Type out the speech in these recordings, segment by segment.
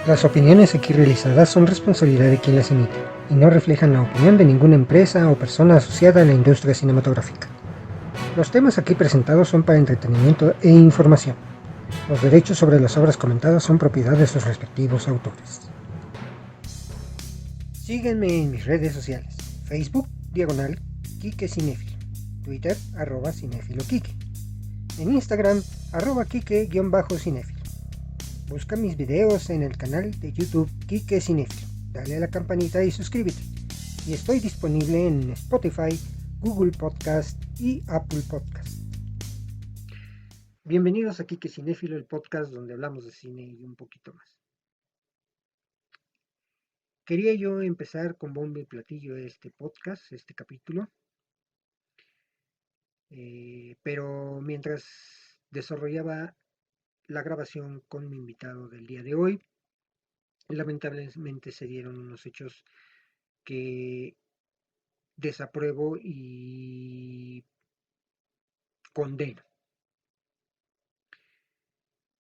Las opiniones aquí realizadas son responsabilidad de quien las emite y no reflejan la opinión de ninguna empresa o persona asociada a la industria cinematográfica. Los temas aquí presentados son para entretenimiento e información. Los derechos sobre las obras comentadas son propiedad de sus respectivos autores. Síguenme en mis redes sociales: Facebook, Quique Cinéfilo, Twitter, Cinéfilo Quique, en Instagram, Quique-Cinéfilo. Busca mis videos en el canal de YouTube Quique Cinéfilo. Dale a la campanita y suscríbete. Y estoy disponible en Spotify, Google Podcast y Apple Podcast. Bienvenidos a Quique Cinéfilo, el podcast donde hablamos de cine y un poquito más. Quería yo empezar con bombo y platillo este podcast, este capítulo, pero mientras desarrollaba la grabación con mi invitado del día de hoy, lamentablemente se dieron unos hechos que desapruebo y condeno.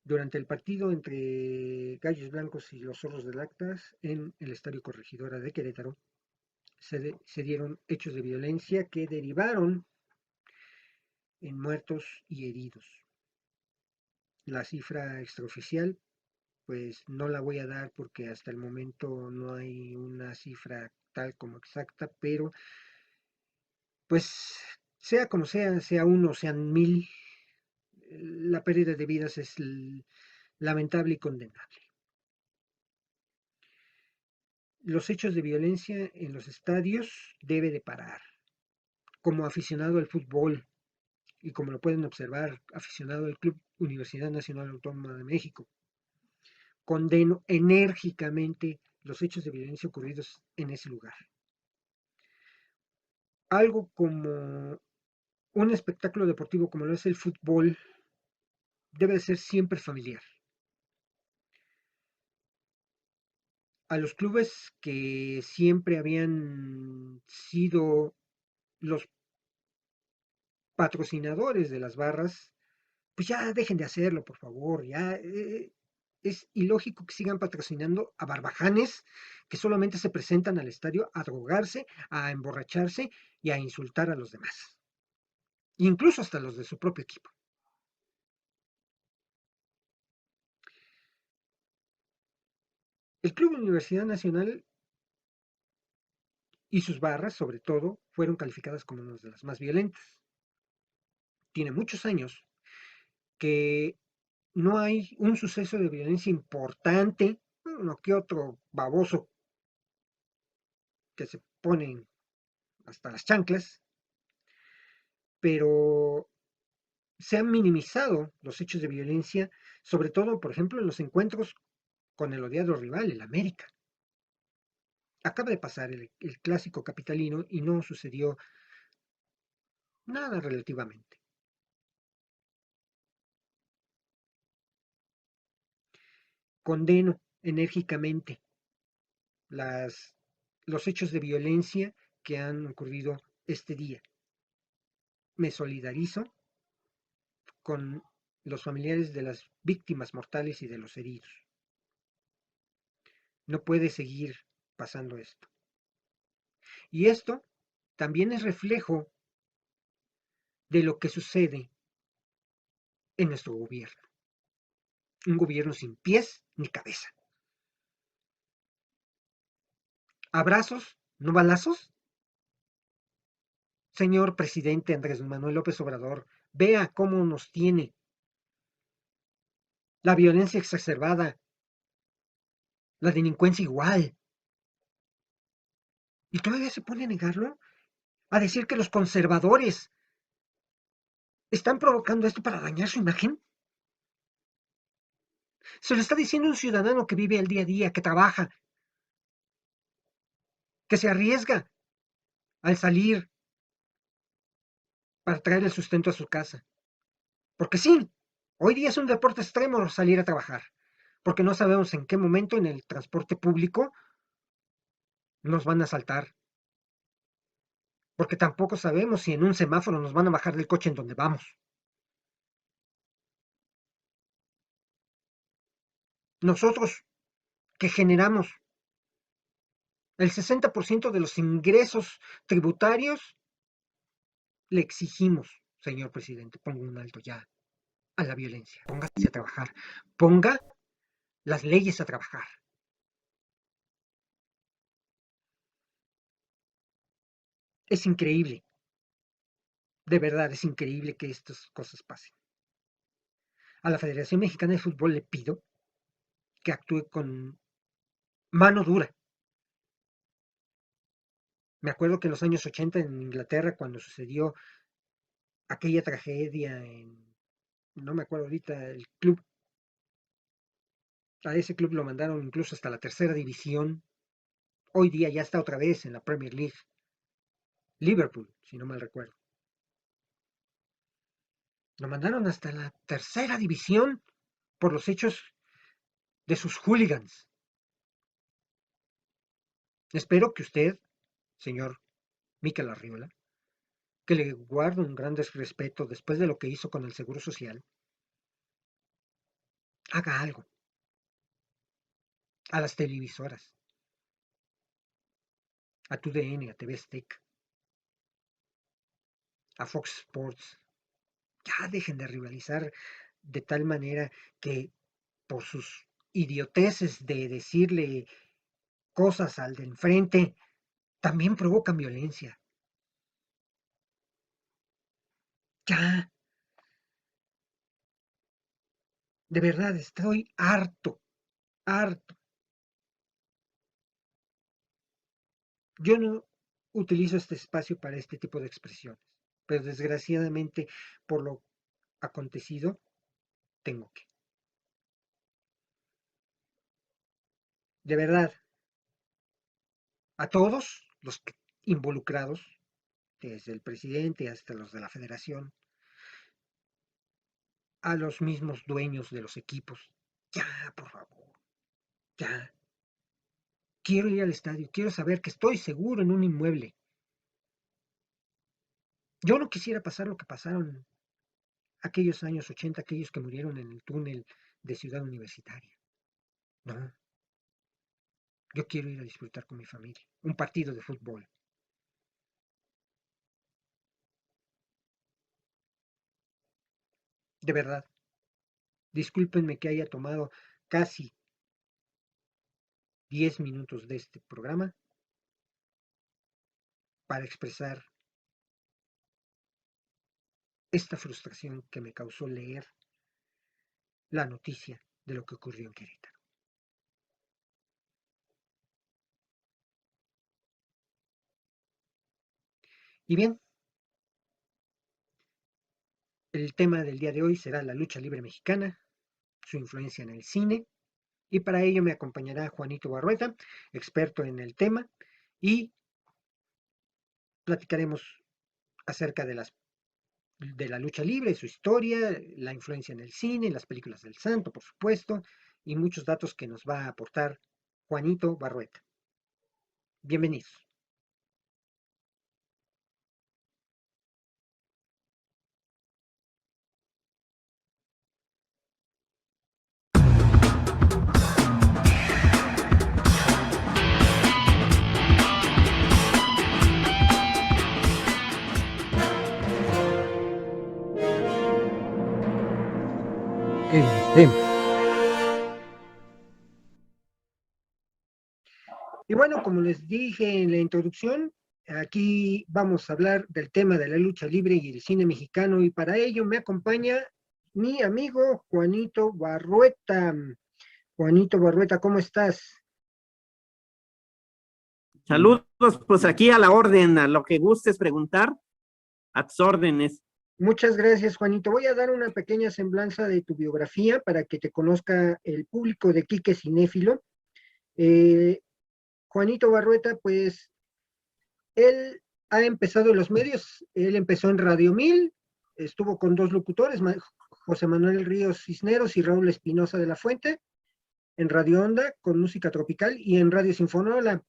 Durante el partido entre Gallos Blancos y los Zorros del Atlas en el Estadio Corregidora de Querétaro, se dieron hechos de violencia que derivaron en muertos y heridos. La cifra extraoficial, pues no la voy a dar porque hasta el momento no hay una cifra tal como exacta, pero pues sea como sea uno, sean mil, la pérdida de vidas es lamentable y condenable. Los hechos de violencia en los estadios debe de parar. Como aficionado al fútbol y como lo pueden observar, aficionado al Club Universidad Nacional Autónoma de México, condeno enérgicamente los hechos de violencia ocurridos en ese lugar. Algo como un espectáculo deportivo como lo es el fútbol debe de ser siempre familiar. A los clubes que siempre habían sido los patrocinadores de las barras, pues ya dejen de hacerlo, por favor. Ya es ilógico que sigan patrocinando a barbajanes que solamente se presentan al estadio a drogarse, a emborracharse y a insultar a los demás, incluso hasta los de su propio equipo. El Club Universidad Nacional y sus barras, sobre todo, fueron calificadas como una de las más violentas. Tiene muchos años que no hay un suceso de violencia importante, uno que otro baboso que se ponen hasta las chanclas, pero se han minimizado los hechos de violencia, sobre todo, por ejemplo, en los encuentros con el odiado rival, el América. Acaba de pasar el clásico capitalino y no sucedió nada relativamente. Condeno enérgicamente las, los hechos de violencia que han ocurrido este día. Me solidarizo con los familiares de las víctimas mortales y de los heridos. No puede seguir pasando esto. Y esto también es reflejo de lo que sucede en nuestro gobierno. Un gobierno sin pies ni cabeza. ¿Abrazos, no balazos? Señor presidente Andrés Manuel López Obrador, vea cómo nos tiene. La violencia exacerbada, la delincuencia igual. ¿Y todavía se pone a negarlo? A decir que los conservadores están provocando esto para dañar su imagen. Se lo está diciendo un ciudadano que vive el día a día, que trabaja, que se arriesga al salir para traer el sustento a su casa. Porque sí, hoy día es un deporte extremo salir a trabajar, porque no sabemos en qué momento en el transporte público nos van a asaltar, porque tampoco sabemos si en un semáforo nos van a bajar del coche en donde vamos. Nosotros, que generamos. El 60% de los ingresos tributarios le exigimos, señor presidente, ponga un alto ya a la violencia. Póngase a trabajar. Ponga las leyes a trabajar. Es increíble. De verdad, es increíble que estas cosas pasen. A la Federación Mexicana de Fútbol le pido que actúe con mano dura. Me acuerdo que en los años 80 en Inglaterra, cuando sucedió aquella tragedia no me acuerdo ahorita, el club, a ese club lo mandaron incluso hasta la tercera división. Hoy día ya está otra vez en la Premier League. Liverpool, si no mal recuerdo. Lo mandaron hasta la tercera división por los hechos de sus hooligans. Espero que usted, señor Mikel Arriola, que le guardo un gran respeto después de lo que hizo con el Seguro Social, haga algo a las televisoras, a TUDN, a TV Azteca, a Fox Sports. Ya dejen de rivalizar de tal manera que por sus idioteces de decirle cosas al de enfrente, también provocan violencia. Ya, de verdad estoy harto, harto. Yo no utilizo este espacio para este tipo de expresiones, pero desgraciadamente por lo acontecido tengo que. De verdad, a todos los involucrados, desde el presidente hasta los de la federación, a los mismos dueños de los equipos, ya, por favor, ya. Quiero ir al estadio, quiero saber que estoy seguro en un inmueble. Yo no quisiera pasar lo que pasaron aquellos años 80, aquellos que murieron en el túnel de Ciudad Universitaria. No, yo quiero ir a disfrutar con mi familia, un partido de fútbol. De verdad, discúlpenme que haya tomado casi 10 minutos de este programa para expresar esta frustración que me causó leer la noticia de lo que ocurrió en Querétaro. Y bien, el tema del día de hoy será la lucha libre mexicana, su influencia en el cine, y para ello me acompañará Juanito Barrueta, experto en el tema, y platicaremos acerca de la lucha libre, su historia, la influencia en el cine, en las películas del Santo, por supuesto, y muchos datos que nos va a aportar Juanito Barrueta. Bienvenidos. El tema. Y bueno, como les dije en la introducción, aquí vamos a hablar del tema de la lucha libre y el cine mexicano, y para ello me acompaña mi amigo Juanito Barrueta. Juanito Barrueta, ¿cómo estás? Saludos, pues aquí a la orden, a lo que gustes preguntar, a tus órdenes. Muchas gracias, Juanito. Voy a dar una pequeña semblanza de tu biografía para que te conozca el público de Quique Cinéfilo. Eh, Juanito Barrueta, pues él ha empezado en los medios, él empezó en Radio 1000, estuvo con dos locutores, José Manuel Ríos Cisneros y Raúl Espinosa de la Fuente, en Radio Onda con música tropical y en Radio Sinfonola.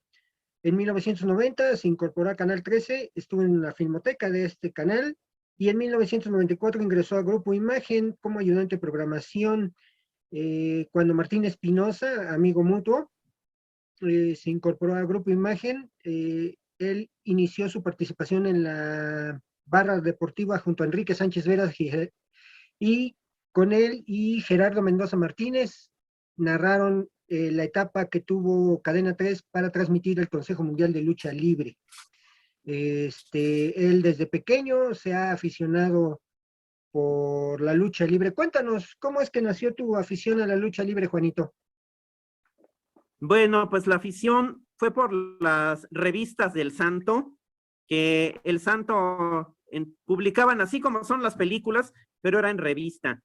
En 1990 se incorporó a Canal 13, estuvo en la filmoteca de este canal y en 1994 ingresó a Grupo Imagen como ayudante de programación cuando Martín Espinosa, amigo mutuo, se incorporó a Grupo Imagen. Él inició su participación en la barra deportiva junto a Enrique Sánchez Veras y con él y Gerardo Mendoza Martínez narraron la etapa que tuvo Cadena 3 para transmitir el Consejo Mundial de Lucha Libre. Él desde pequeño se ha aficionado por la lucha libre. Cuéntanos, ¿cómo es que nació tu afición a la lucha libre, Juanito? Bueno, pues la afición fue por las revistas del Santo, que el Santo publicaban así como son las películas, pero era en revista.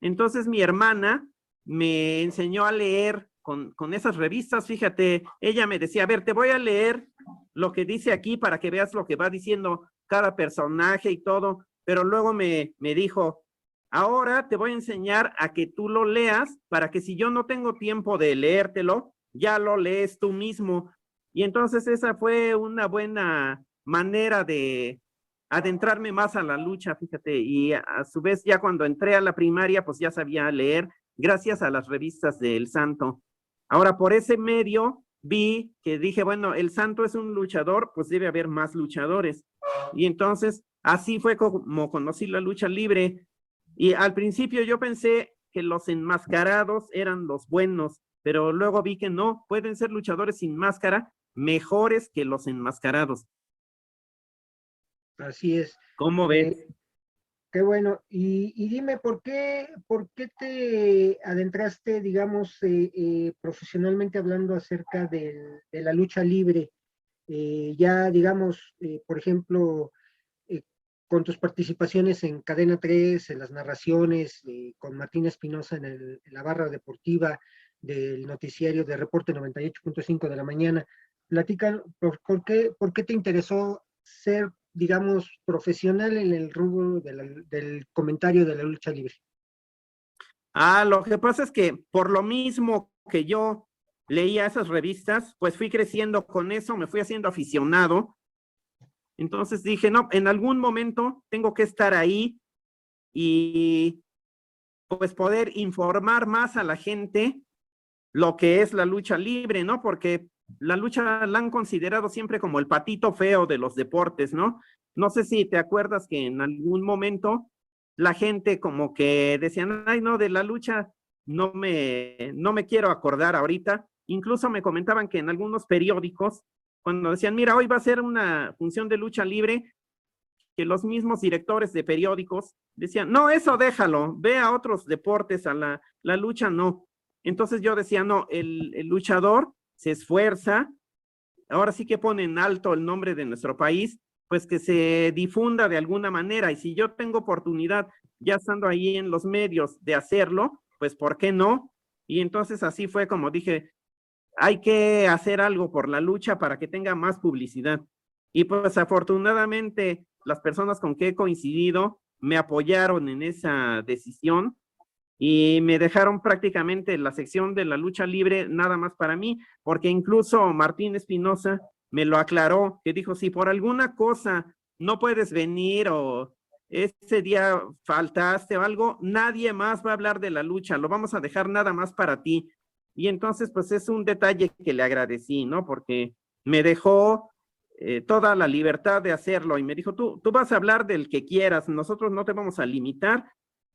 Entonces mi hermana me enseñó a leer con esas revistas. Fíjate, ella me decía, a ver, te voy a leer lo que dice aquí para que veas lo que va diciendo cada personaje y todo, pero luego me dijo, ahora te voy a enseñar a que tú lo leas para que si yo no tengo tiempo de leértelo, ya lo lees tú mismo. Y entonces esa fue una buena manera de adentrarme más a la lucha, fíjate, y a su vez ya cuando entré a la primaria, pues ya sabía leer gracias a las revistas del Santo. Ahora, por ese medio vi que dije, bueno, el Santo es un luchador, pues debe haber más luchadores. Y entonces, así fue como conocí la lucha libre. Y al principio yo pensé que los enmascarados eran los buenos, pero luego vi que no, pueden ser luchadores sin máscara mejores que los enmascarados. Así es. ¿Cómo ves? Qué bueno. Y dime, ¿por qué te adentraste, digamos, profesionalmente hablando acerca de la lucha libre? Ya, digamos, por ejemplo, eh, con tus participaciones en Cadena 3, en las narraciones, con Martín Espinosa en la barra deportiva del noticiario de Reporte 98.5 de la mañana. Platican, por qué te interesó ser, digamos, profesional en el rubro del comentario de la lucha libre? Lo que pasa es que por lo mismo que yo leía esas revistas, pues fui creciendo con eso, me fui haciendo aficionado. Entonces dije, no, en algún momento tengo que estar ahí y pues poder informar más a la gente lo que es la lucha libre, ¿no? Porque la lucha la han considerado siempre como el patito feo de los deportes, ¿no? No sé si te acuerdas que en algún momento la gente como que decían, ay, no, de la lucha no me quiero acordar ahorita. Incluso me comentaban que en algunos periódicos, cuando decían, mira, hoy va a ser una función de lucha libre, que los mismos directores de periódicos decían, no, eso déjalo, ve a otros deportes, a la lucha no. Entonces yo decía, no, el luchador se esfuerza, ahora sí que pone en alto el nombre de nuestro país, pues que se difunda de alguna manera. Y si yo tengo oportunidad, ya estando ahí en los medios, de hacerlo, pues ¿por qué no? Y entonces así fue como dije, hay que hacer algo por la lucha para que tenga más publicidad. Y pues afortunadamente las personas con que he coincidido me apoyaron en esa decisión y me dejaron prácticamente la sección de la lucha libre nada más para mí, porque incluso Martín Espinosa me lo aclaró, que dijo, si por alguna cosa no puedes venir o ese día faltaste o algo, nadie más va a hablar de la lucha, lo vamos a dejar nada más para ti. Y entonces, pues es un detalle que le agradecí, ¿no? Porque me dejó toda la libertad de hacerlo y me dijo, tú vas a hablar del que quieras, nosotros no te vamos a limitar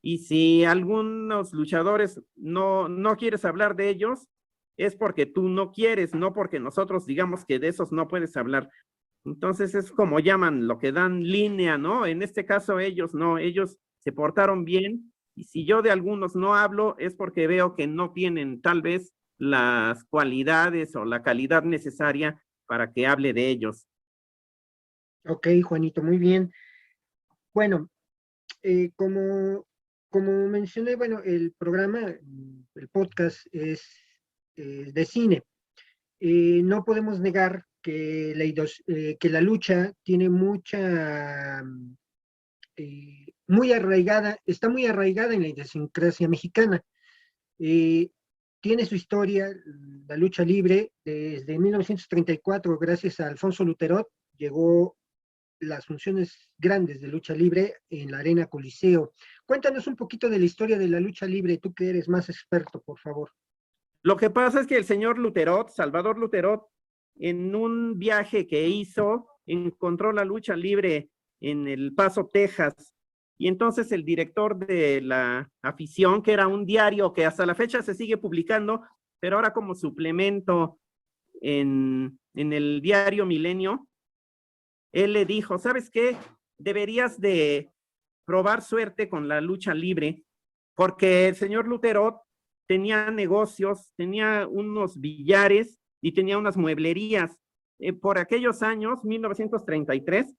y si algunos luchadores no quieres hablar de ellos, es porque tú no quieres, no porque nosotros digamos que de esos no puedes hablar. Entonces es como llaman lo que dan línea, ¿no? En este caso ellos no, ellos se portaron bien y si yo de algunos no hablo es porque veo que no tienen tal vez las cualidades o la calidad necesaria para que hable de ellos. Ok, Juanito, muy bien. Bueno, como mencioné, bueno, el programa, el podcast es de cine. No podemos negar que que la lucha tiene muy arraigada, está muy arraigada en la idiosincrasia mexicana. Eh, Tiene su historia, la lucha libre, desde 1934, gracias a Alfonso Luterot, llegó las funciones grandes de lucha libre en la Arena Coliseo. Cuéntanos un poquito de la historia de la lucha libre, tú que eres más experto, por favor. Lo que pasa es que el señor Luterot, Salvador Luterot, en un viaje que hizo, encontró la lucha libre en El Paso, Texas, y entonces el director de la afición, que era un diario que hasta la fecha se sigue publicando, pero ahora como suplemento en el diario Milenio, él le dijo, ¿sabes qué? Deberías de probar suerte con la lucha libre, porque el señor Luterot tenía negocios, tenía unos billares y tenía unas mueblerías. Por aquellos años, 1933,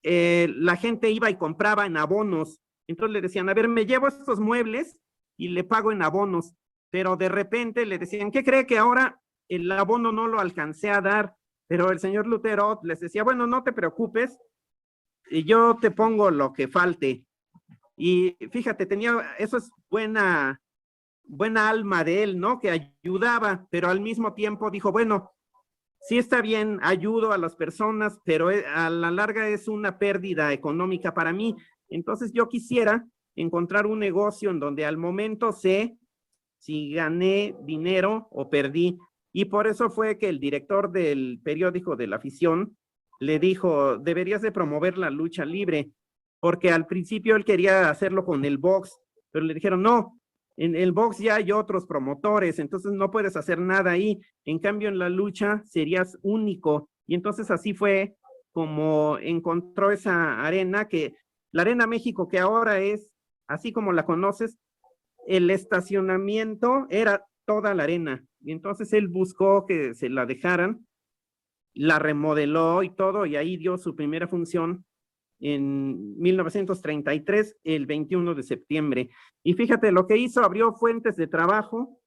la gente iba y compraba en abonos. Entonces le decían, a ver, me llevo estos muebles y le pago en abonos. Pero de repente le decían, ¿qué cree que ahora el abono no lo alcancé a dar? Pero el señor Lutero les decía, bueno, no te preocupes, y yo te pongo lo que falte. Y fíjate, eso es buena alma de él, ¿no? Que ayudaba, pero al mismo tiempo dijo, bueno, sí está bien, ayudo a las personas, pero a la larga es una pérdida económica para mí. Entonces yo quisiera encontrar un negocio en donde al momento sé si gané dinero o perdí. Y por eso fue que el director del periódico de la afición le dijo, deberías de promover la lucha libre, porque al principio él quería hacerlo con el box, pero le dijeron, no, en el box ya hay otros promotores, entonces no puedes hacer nada ahí. En cambio, en la lucha serías único. Y entonces así fue como encontró esa arena, que la Arena México, que ahora es, así como la conoces, el estacionamiento era toda la arena. Y entonces él buscó que se la dejaran, la remodeló y todo, y ahí dio su primera función en 1933, el 21 de septiembre. Y fíjate, lo que hizo, abrió fuentes de trabajo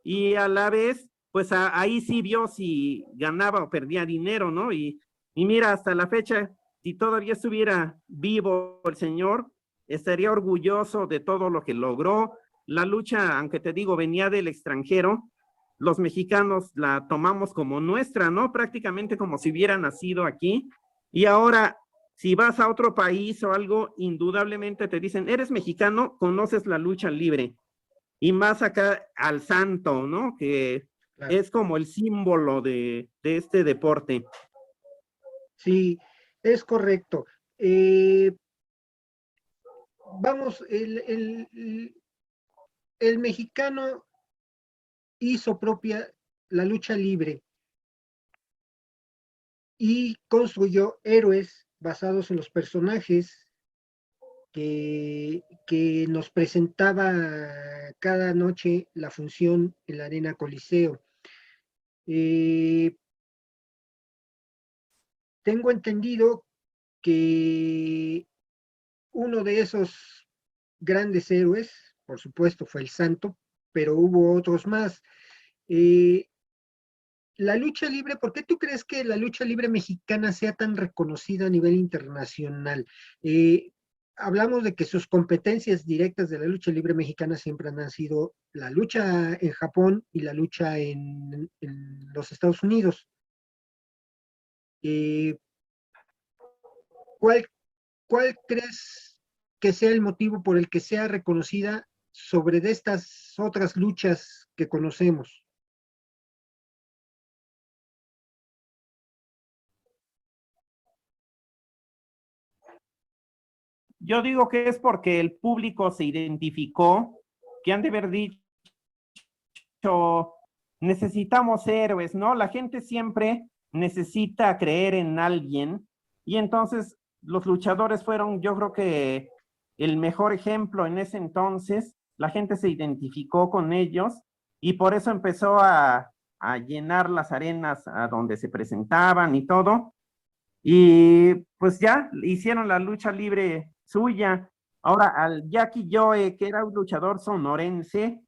y a la vez, pues ahí sí vio si ganaba o perdía dinero, ¿no? Y mira, hasta la fecha, si todavía estuviera vivo el señor, estaría orgulloso de todo lo que logró. La lucha, aunque te digo, venía del extranjero, los mexicanos la tomamos como nuestra, ¿no? Prácticamente como si hubiera nacido aquí. Y ahora, si vas a otro país o algo, indudablemente te dicen, eres mexicano, conoces la lucha libre. Y más acá al santo, ¿no? Que Claro. es como el símbolo de este deporte. Sí, es correcto. Eh, vamos, el mexicano hizo propia la lucha libre y construyó héroes basados en los personajes que nos presentaba cada noche la función en la Arena Coliseo. Eh, tengo entendido que uno de esos grandes héroes, por supuesto, fue el Santo, pero hubo otros más. Eh, la lucha libre, ¿por qué tú crees que la lucha libre mexicana sea tan reconocida a nivel internacional? Hablamos de que sus competencias directas de la lucha libre mexicana siempre han sido la lucha en Japón y la lucha en los Estados Unidos. Eh, ¿cuál, ¿Cuál crees que sea el motivo por el que sea reconocida sobre de estas otras luchas que conocemos? Yo digo que es porque el público se identificó, que han de haber dicho, necesitamos héroes, ¿no? La gente siempre necesita creer en alguien y entonces los luchadores fueron, yo creo que el mejor ejemplo en ese entonces, la gente se identificó con ellos y por eso empezó a llenar las arenas a donde se presentaban y todo. Y pues ya hicieron la lucha libre suya. Ahora al Jackie Joe, que era un luchador sonorense,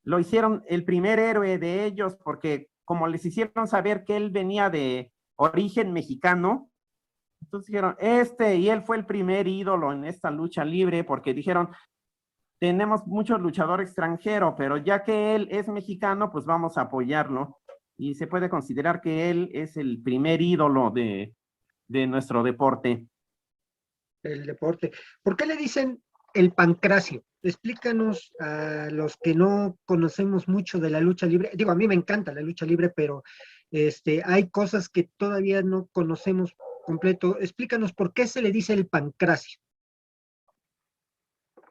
lo hicieron el primer héroe de ellos porque como les hicieron saber que él venía de origen mexicano, entonces dijeron, y él fue el primer ídolo en esta lucha libre porque dijeron, tenemos muchos luchadores extranjeros, pero ya que él es mexicano, pues vamos a apoyarlo. Y se puede considerar que él es el primer ídolo de nuestro deporte. El deporte. ¿Por qué le dicen el pancracio? explícanos a los que no conocemos mucho de la lucha libre. Digo, a mí me encanta la lucha libre, pero hay cosas que todavía no conocemos completo. Explícanos por qué se le dice el pancracio.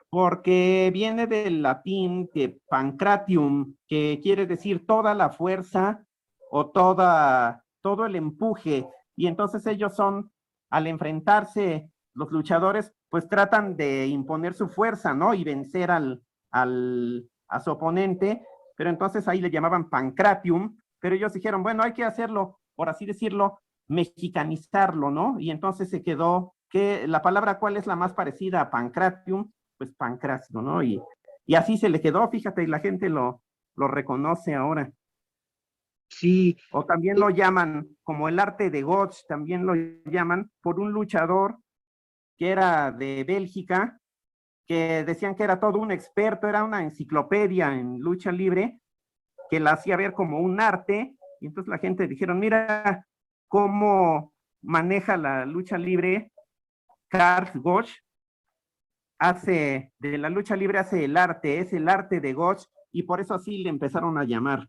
Porque viene del latín que pancratium, que quiere decir toda la fuerza o todo el empuje. Y entonces ellos son, al enfrentarse los luchadores, pues tratan de imponer su fuerza, ¿no? Y vencer a su oponente. Pero entonces ahí le llamaban pancratium, pero ellos dijeron, bueno, hay que hacerlo, por así decirlo, mexicanizarlo, ¿no? Y entonces se quedó que la palabra, ¿cuál es la más parecida a pancratium? Pues Pancracio, ¿no? Y así se le quedó, fíjate, y la gente lo reconoce ahora. Sí, O también lo llaman, como el arte de Gotch, también lo llaman por un luchador que era de Bélgica, que decían que era todo un experto, era una enciclopedia en lucha libre, que la hacía ver como un arte, y entonces la gente dijeron, mira cómo maneja la lucha libre Karl Gotch, de la lucha libre hace el arte, es el arte de Gotch, y por eso así le empezaron a llamar.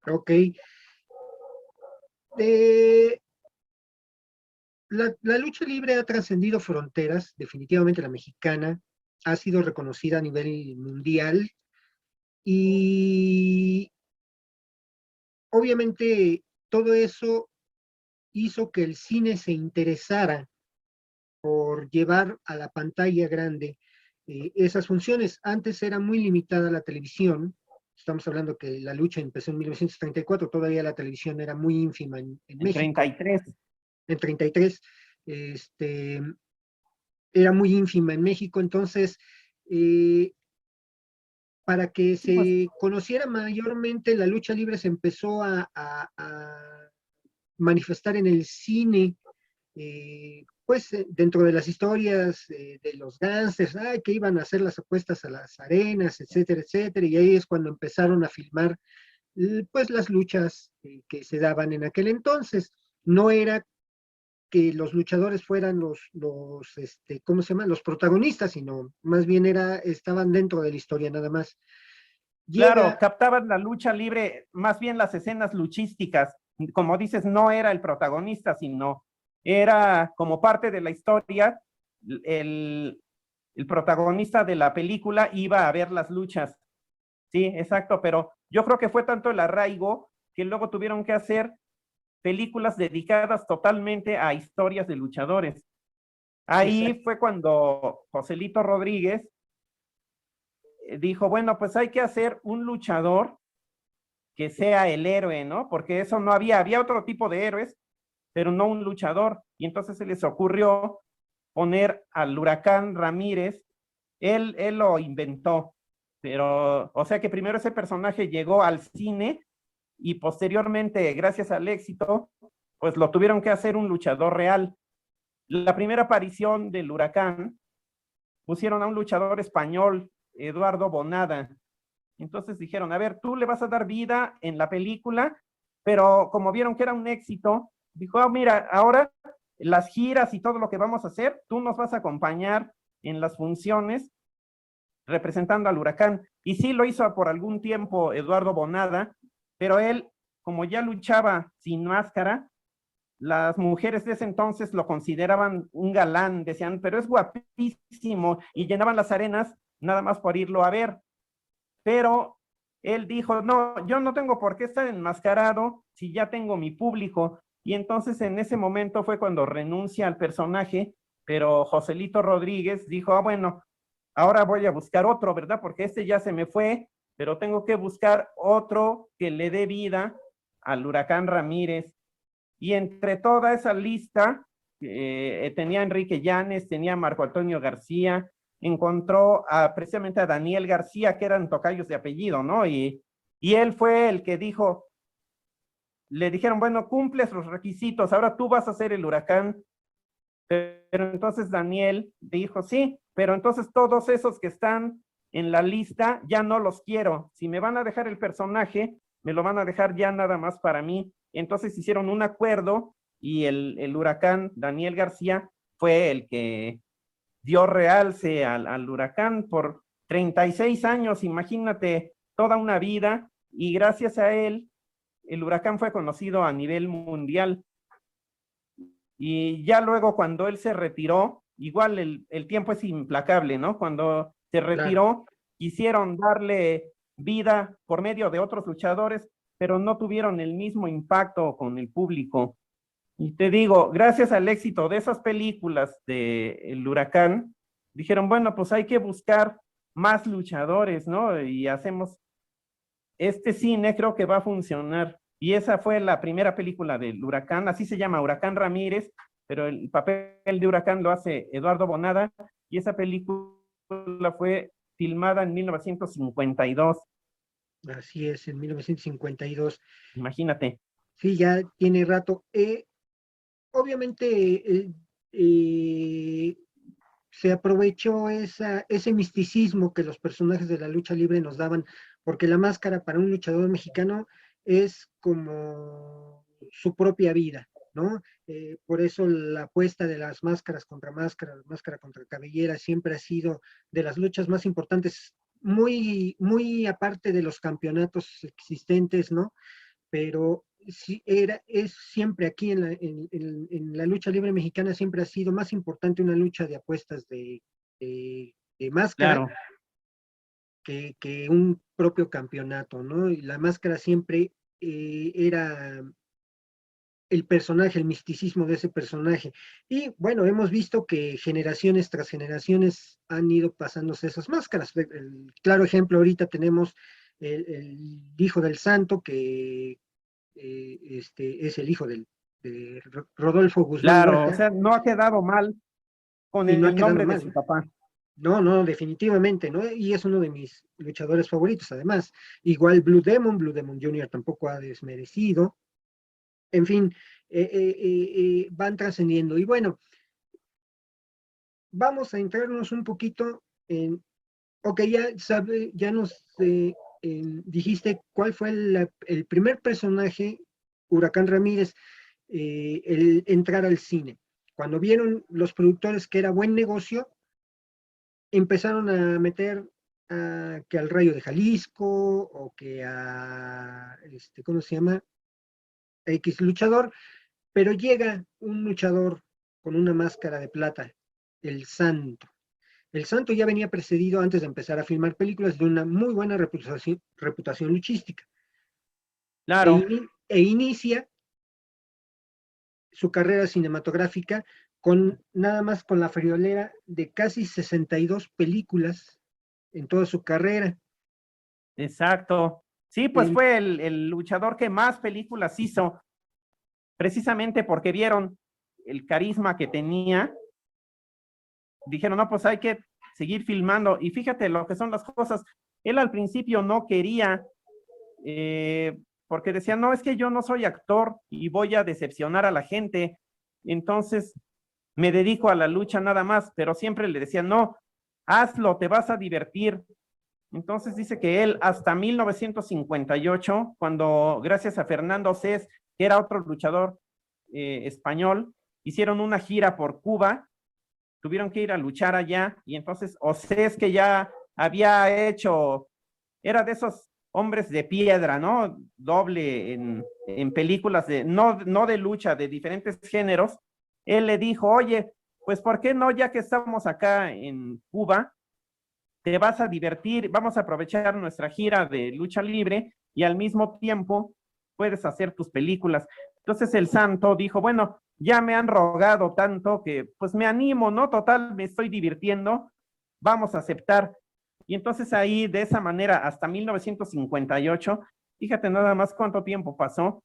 ok. Eh, la lucha libre ha trascendido fronteras, definitivamente la mexicana ha sido reconocida a nivel mundial y obviamente todo eso hizo que el cine se interesara por llevar a la pantalla grande esas funciones. Antes era muy limitada la televisión. Estamos hablando que la lucha empezó en 1934, todavía la televisión era muy ínfima en En México. 33. En 33, era muy ínfima en México, entonces, para que Sí, pues, se conociera mayormente la lucha libre se empezó a manifestar en el cine, pues dentro de las historias de los gángsters, que iban a hacer las apuestas a las arenas, etcétera, etcétera, y ahí es cuando empezaron a filmar pues las luchas que se daban en aquel entonces. No era que los luchadores fueran ¿cómo se llama? Los protagonistas, sino más bien estaban dentro de la historia nada más. claro, Llega, captaban la lucha libre, más bien las escenas luchísticas. Como dices, no era el protagonista, sino era como parte de la historia. El, el protagonista de la película iba a ver las luchas. Sí, exacto, pero yo creo que fue tanto el arraigo que luego tuvieron que hacer películas dedicadas totalmente a historias de luchadores. Ahí exacto, fue cuando Joselito Rodríguez dijo, bueno, pues hay que hacer un luchador que sea el héroe, ¿no? Porque eso no había otro tipo de héroes, pero no un luchador. Y entonces se les ocurrió poner al Huracán Ramírez, él lo inventó, pero, o sea que primero ese personaje llegó al cine y posteriormente, gracias al éxito, pues lo tuvieron que hacer un luchador real. La primera aparición del Huracán pusieron a un luchador español, Eduardo Bonada. Entonces dijeron, a ver, tú le vas a dar vida en la película, pero como vieron que era un éxito, dijo, mira, ahora las giras y todo lo que vamos a hacer, tú nos vas a acompañar en las funciones representando al Huracán. Y sí lo hizo por algún tiempo Eduardo Bonada, pero él, como ya luchaba sin máscara, las mujeres de ese entonces lo consideraban un galán, decían, pero es guapísimo, y llenaban las arenas nada más por irlo a ver. Pero él dijo, no, yo no tengo por qué estar enmascarado si ya tengo mi público. Y entonces en ese momento fue cuando renuncia al personaje, pero Joselito Rodríguez dijo, bueno, ahora voy a buscar otro, ¿verdad? Porque este ya se me fue, pero tengo que buscar otro que le dé vida al Huracán Ramírez. Y entre toda esa lista, tenía a Enrique Llanes, tenía a Marco Antonio García, encontró precisamente a Daniel García, que eran tocayos de apellido, ¿no? Y él fue el que dijo, le dijeron, bueno, cumples los requisitos, ahora tú vas a ser el Huracán. Pero entonces Daniel dijo, sí, pero entonces todos esos que están en la lista ya no los quiero. Si me van a dejar el personaje, me lo van a dejar ya nada más para mí. Entonces hicieron un acuerdo y el Huracán Daniel García fue dio realce al huracán por 36 años, imagínate, toda una vida, y gracias a él, el huracán fue conocido a nivel mundial. Y ya luego cuando él se retiró, igual el tiempo es implacable, ¿no? Cuando se retiró, quisieron darle vida por medio de otros luchadores, pero no tuvieron el mismo impacto con el público. Y te digo, gracias al éxito de esas películas de El Huracán, dijeron, bueno, pues hay que buscar más luchadores, ¿no? Y hacemos este cine, creo que va a funcionar. Y esa fue la primera película del Huracán, así se llama, Huracán Ramírez, pero el papel de Huracán lo hace Eduardo Bonada, y esa película fue filmada en 1952. Así es, en 1952. Imagínate. Sí, ya tiene rato. Obviamente se aprovechó ese misticismo que los personajes de la lucha libre nos daban, porque la máscara para un luchador mexicano es como su propia vida, ¿no? Por eso la apuesta de las máscaras contra máscaras, máscara contra cabellera, siempre ha sido de las luchas más importantes, muy, muy aparte de los campeonatos existentes, ¿no? Pero sí, es siempre aquí en la lucha libre mexicana siempre ha sido más importante una lucha de apuestas de máscara Claro. que un propio campeonato, ¿no? Y la máscara siempre era el personaje, el misticismo de ese personaje. Y bueno, hemos visto que generaciones tras generaciones han ido pasándose esas máscaras. El claro ejemplo ahorita tenemos el hijo del santo que es el hijo de Rodolfo Guzmán Claro, o Borja, sea, no ha quedado mal con y no ha el quedado nombre de mal. su papá. No, no, definitivamente, ¿no? Y es uno de mis luchadores favoritos, además. Igual Blue Demon Jr. tampoco ha desmerecido. En fin, van trascendiendo. Y bueno, vamos a entrarnos un poquito en, ok, ya nos dijiste cuál fue el primer personaje, Huracán Ramírez, el entrar al cine. Cuando vieron los productores que era buen negocio, empezaron a meter que al Rayo de Jalisco o que a, ¿cómo se llama? X luchador, pero llega un luchador con una máscara de plata, el Santo. El Santo ya venía precedido antes de empezar a filmar películas de una muy buena reputación luchística. Claro. Inicia su carrera cinematográfica con nada más con la friolera de casi 62 películas en toda su carrera. Exacto. Sí, pues fue el luchador que más películas hizo, precisamente porque vieron el carisma que tenía. Dijeron, no, pues hay que seguir filmando. Y fíjate lo que son las cosas. Él al principio no quería, porque decía, no, es que yo no soy actor y voy a decepcionar a la gente. Entonces me dedico a la lucha nada más, pero siempre le decía, no, hazlo, te vas a divertir. Entonces dice que él hasta 1958, cuando gracias a Fernando Cés, que era otro luchador español, hicieron una gira por Cuba, tuvieron que ir a luchar allá, y entonces Océs, que ya había hecho, era de esos hombres de piedra, ¿no? Doble en películas de, no de lucha, de diferentes géneros, él le dijo, oye, pues ¿por qué no, ya que estamos acá en Cuba, te vas a divertir, vamos a aprovechar nuestra gira de lucha libre y al mismo tiempo puedes hacer tus películas? Entonces el Santo dijo, bueno, ya me han rogado tanto que pues me animo, ¿no? Total, me estoy divirtiendo, vamos a aceptar. Y entonces ahí, de esa manera, hasta 1958, fíjate nada más cuánto tiempo pasó,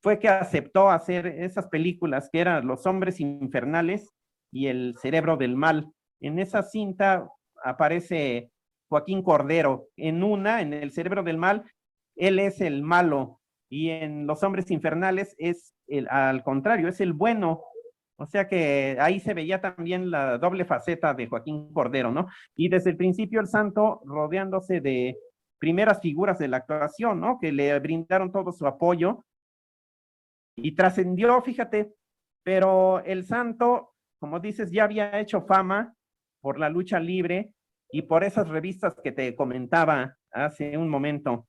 fue que aceptó hacer esas películas que eran Los Hombres Infernales y El Cerebro del Mal. En esa cinta aparece Joaquín Cordero. En El Cerebro del Mal, él es el malo, y en Los Hombres Infernales es al contrario, es el bueno. O sea que ahí se veía también la doble faceta de Joaquín Cordero, ¿no? Y desde el principio el Santo rodeándose de primeras figuras de la actuación, ¿no? Que le brindaron todo su apoyo y trascendió, fíjate, pero el Santo, como dices, ya había hecho fama por la lucha libre y por esas revistas que te comentaba hace un momento.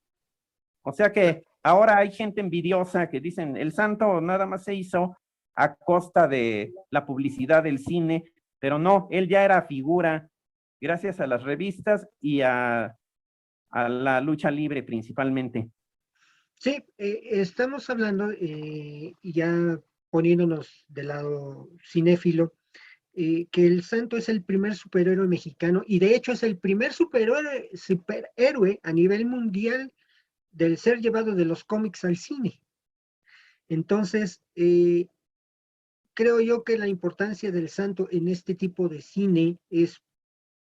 O sea que ahora hay gente envidiosa que dicen, el santo nada más se hizo a costa de la publicidad del cine, pero no, él ya era figura gracias a las revistas y a la lucha libre principalmente. Sí, estamos hablando, ya poniéndonos del lado cinéfilo, que el Santo es el primer superhéroe mexicano y de hecho es el primer superhéroe a nivel mundial del ser llevado de los cómics al cine. Entonces, creo yo que la importancia del Santo en este tipo de cine es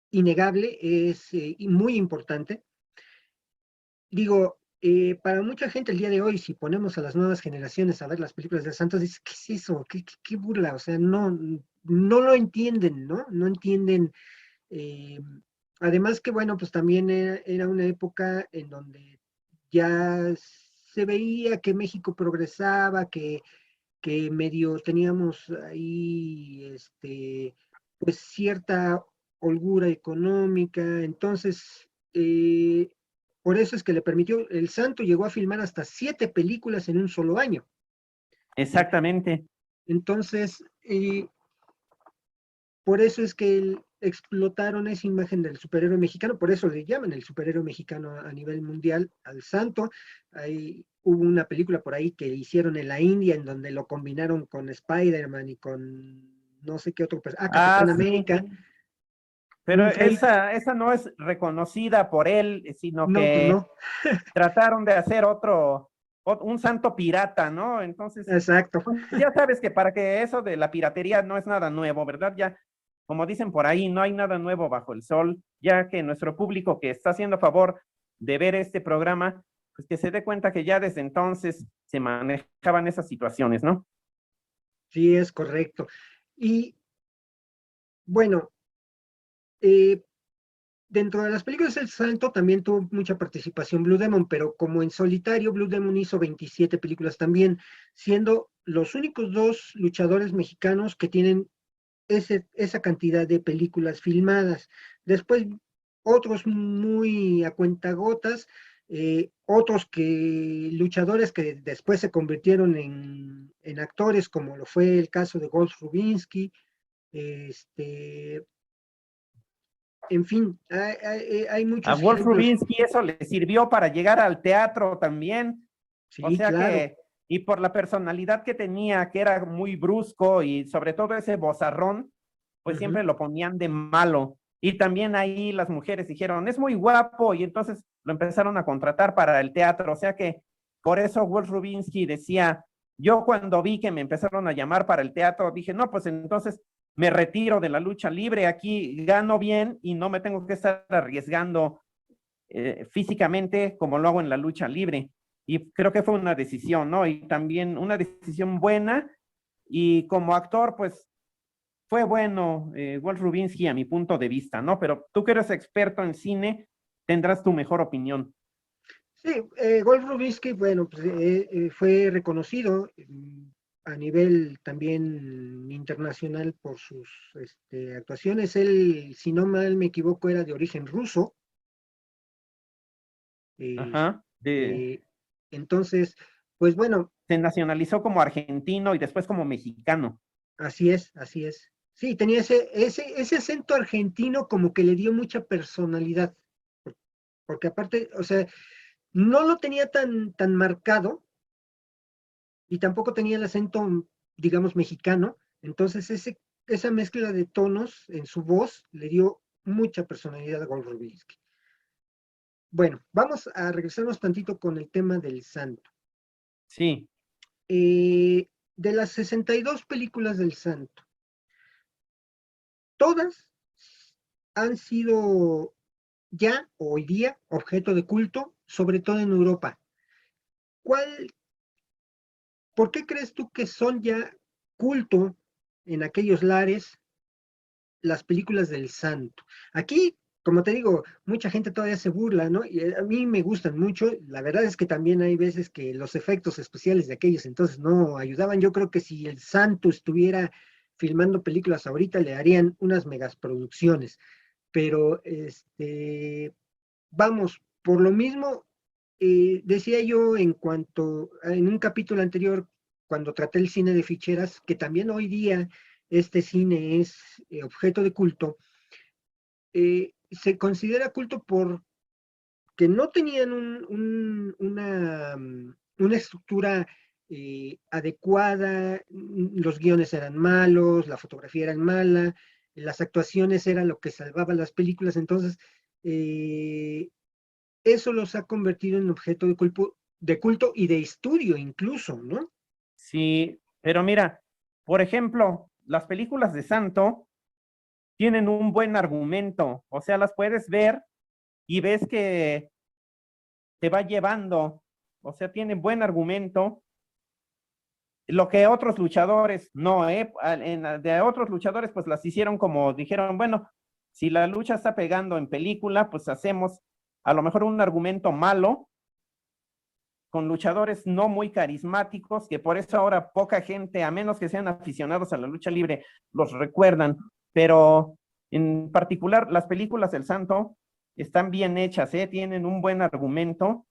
innegable, es muy importante. Digo, para mucha gente el día de hoy, si ponemos a las nuevas generaciones a ver las películas del Santos, dice, ¿qué es eso? ¿Qué burla? O sea, no lo entienden, ¿no? No entienden. eh, Además que, bueno, pues también era una época en donde ya se veía que México progresaba, que medio teníamos ahí, pues cierta holgura económica, entonces, por eso es que le permitió, El Santo llegó a filmar hasta 7 películas en un solo año. Exactamente. Entonces, por eso es que explotaron esa imagen del superhéroe mexicano, por eso le llaman el superhéroe mexicano a nivel mundial al Santo. Ahí hubo una película por ahí que hicieron en la India en donde lo combinaron con Spider-Man y con no sé qué otro, Capitán Sí, América. pero esa no es reconocida por él, sino No, pues que no, trataron de hacer un santo pirata, ¿no? Entonces, exacto. pues, ya sabes que para que eso de la piratería no es nada nuevo, ¿verdad? Ya, como dicen por ahí, no hay nada nuevo bajo el sol, ya que nuestro público que está haciendo favor de ver este programa, pues que se dé cuenta que ya desde entonces se manejaban esas situaciones, ¿no? Sí, es correcto. Y bueno, eh, dentro de las películas El Santo también tuvo mucha participación Blue Demon, pero como en solitario, Blue Demon hizo 27 películas también, siendo los únicos dos luchadores mexicanos que tienen esa cantidad de películas filmadas. Después, otros muy a cuentagotas, otros luchadores que después se convirtieron en actores, como lo fue el caso de Golf Rubinsky, este, en fin, hay A muchos Wolf ejemplos. Rubinsky eso le sirvió para llegar al teatro también. O Sí, sea claro. que, y por la personalidad que tenía, que era muy brusco y sobre todo ese vozarrón, pues Ujú. siempre lo ponían de malo. Y también ahí las mujeres dijeron, es muy guapo, y entonces lo empezaron a contratar para el teatro. O sea que por eso Wolf Rubinsky decía, yo cuando vi que me empezaron a llamar para el teatro, dije, no, pues entonces me retiro de la lucha libre, aquí gano bien y no me tengo que estar arriesgando físicamente como lo hago en la lucha libre. Y creo que fue una decisión, ¿no? Y también una decisión buena. Y como actor, pues fue bueno Wolf Rubinsky a mi punto de vista, ¿no? Pero tú que eres experto en cine, tendrás tu mejor opinión. Sí, Golf Rubinsky, bueno, pues, fue reconocido a nivel también internacional por sus actuaciones. Él, si no mal me equivoco, era de origen ruso. Ajá. Este, entonces, pues bueno, Se nacionalizó como argentino y después como mexicano. así es, así es. Sí, tenía ese acento argentino como que le dio mucha personalidad, porque aparte, o sea, no lo tenía tan marcado y tampoco tenía el acento, digamos, mexicano. Entonces, esa mezcla de tonos en su voz le dio mucha personalidad a Golf Rubinsky. Bueno, vamos a regresarnos tantito con el tema del Santo. Sí. De las 62 películas del Santo, todas han sido ya hoy día objeto de culto, sobre todo en Europa. ¿Cuál, ¿Por qué crees tú que son ya culto en aquellos lares las películas del Santo? Aquí, como te digo, mucha gente todavía se burla, ¿no? Y a mí me gustan mucho. La verdad es que también hay veces que los efectos especiales de aquellos entonces no ayudaban. Yo creo que si el Santo estuviera filmando películas ahorita le harían unas megas producciones, pero vamos, por lo mismo, decía yo en un capítulo anterior, cuando traté el cine de ficheras, que también hoy día este cine es objeto de culto, se considera culto porque no tenían una estructura adecuada, los guiones eran malos, la fotografía era mala, las actuaciones eran lo que salvaba las películas, entonces eh, eso los ha convertido en objeto de culto y de estudio incluso, ¿no? Sí, pero mira, por ejemplo, las películas de Santo tienen un buen argumento, o sea, las puedes ver y ves que te va llevando, o sea, tiene buen argumento, lo que otros luchadores no, de otros luchadores pues las hicieron como dijeron, bueno, si la lucha está pegando en película, pues hacemos a lo mejor un argumento malo con luchadores no muy carismáticos, que por eso ahora poca gente, a menos que sean aficionados a la lucha libre, los recuerdan, pero en particular las películas del Santo están bien hechas, tienen un buen argumento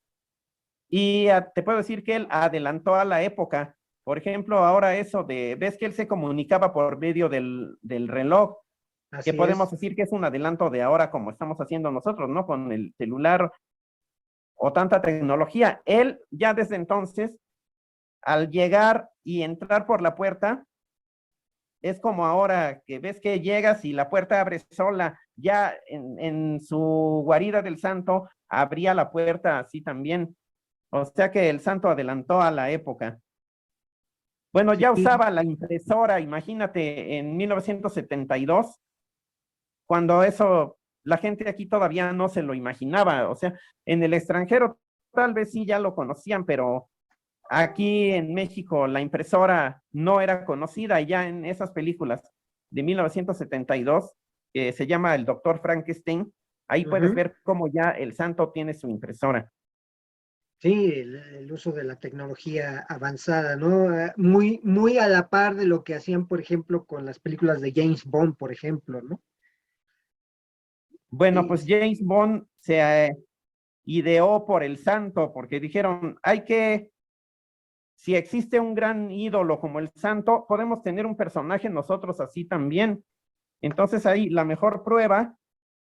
y te puedo decir que él adelantó a la época. Por ejemplo, ahora eso ves que él se comunicaba por medio del reloj, que Así podemos es. decir que es un adelanto de ahora como estamos haciendo nosotros, ¿no? Con el celular o tanta tecnología. Él ya desde entonces, al llegar y entrar por la puerta, es como ahora que ves que llegas y la puerta abre sola, ya en su guarida del santo abría la puerta así también. O sea que el santo adelantó a la época. Bueno, ya Sí, usaba la impresora, imagínate, en 1972, cuando eso la gente aquí todavía no se lo imaginaba. O sea, en el extranjero tal vez sí ya lo conocían, pero aquí en México la impresora no era conocida. Y ya en esas películas de 1972, que se llama El Doctor Frankenstein, ahí puedes ujú. ver cómo ya el santo tiene su impresora. Sí, el uso de la tecnología avanzada, ¿no? Muy, muy a la par de lo que hacían, por ejemplo, con las películas de James Bond, por ejemplo, ¿no? Bueno, Y pues James Bond se ideó por el santo, porque dijeron, si existe un gran ídolo como el santo, podemos tener un personaje nosotros así también. Entonces ahí la mejor prueba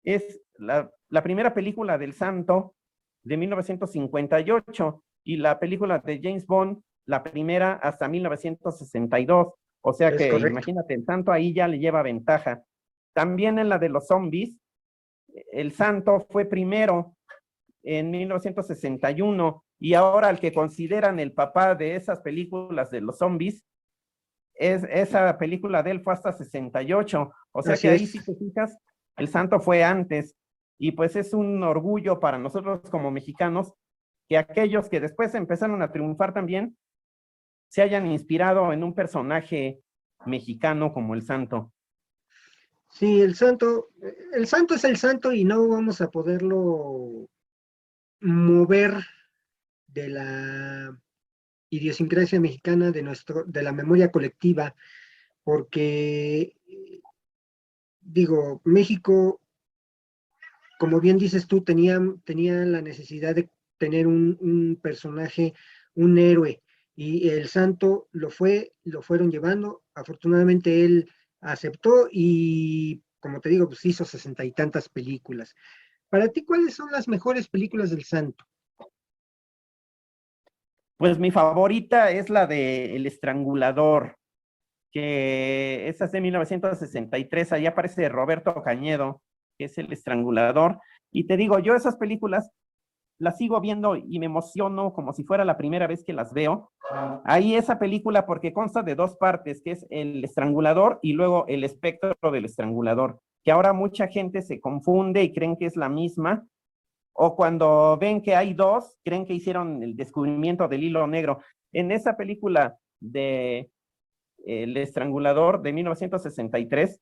es la primera película del santo de 1958 y la película de James Bond, la primera hasta 1962. O sea es que correcto. imagínate, el santo ahí ya le lleva ventaja. También en la de los zombies, el santo fue primero en 1961 y ahora el que consideran el papá de esas películas de los zombies, esa película de él fue hasta 68. O sea que Así ahí es. si te fijas, el santo fue antes. Y pues es un orgullo para nosotros como mexicanos que aquellos que después empezaron a triunfar también se hayan inspirado en un personaje mexicano como el santo. Sí, el santo es el santo y no vamos a poderlo mover de la idiosincrasia mexicana, de la memoria colectiva, porque, digo, México, como bien dices tú, tenía la necesidad de tener un personaje, un héroe, y el santo lo fueron llevando. Afortunadamente él aceptó y, como te digo, pues hizo 60 y tantas películas. Para ti, ¿cuáles son las mejores películas del santo? Pues mi favorita es la de El Estrangulador, que esa es de 1963, ahí aparece Roberto Cañedo, que es El Estrangulador. Y te digo, yo esas películas las sigo viendo y me emociono como si fuera la primera vez que las veo. Ahí esa película, porque consta de dos partes, que es El Estrangulador y luego El Espectro del Estrangulador, que ahora mucha gente se confunde y creen que es la misma, o cuando ven que hay dos, creen que hicieron el descubrimiento del hilo negro. En esa película de El Estrangulador de 1963,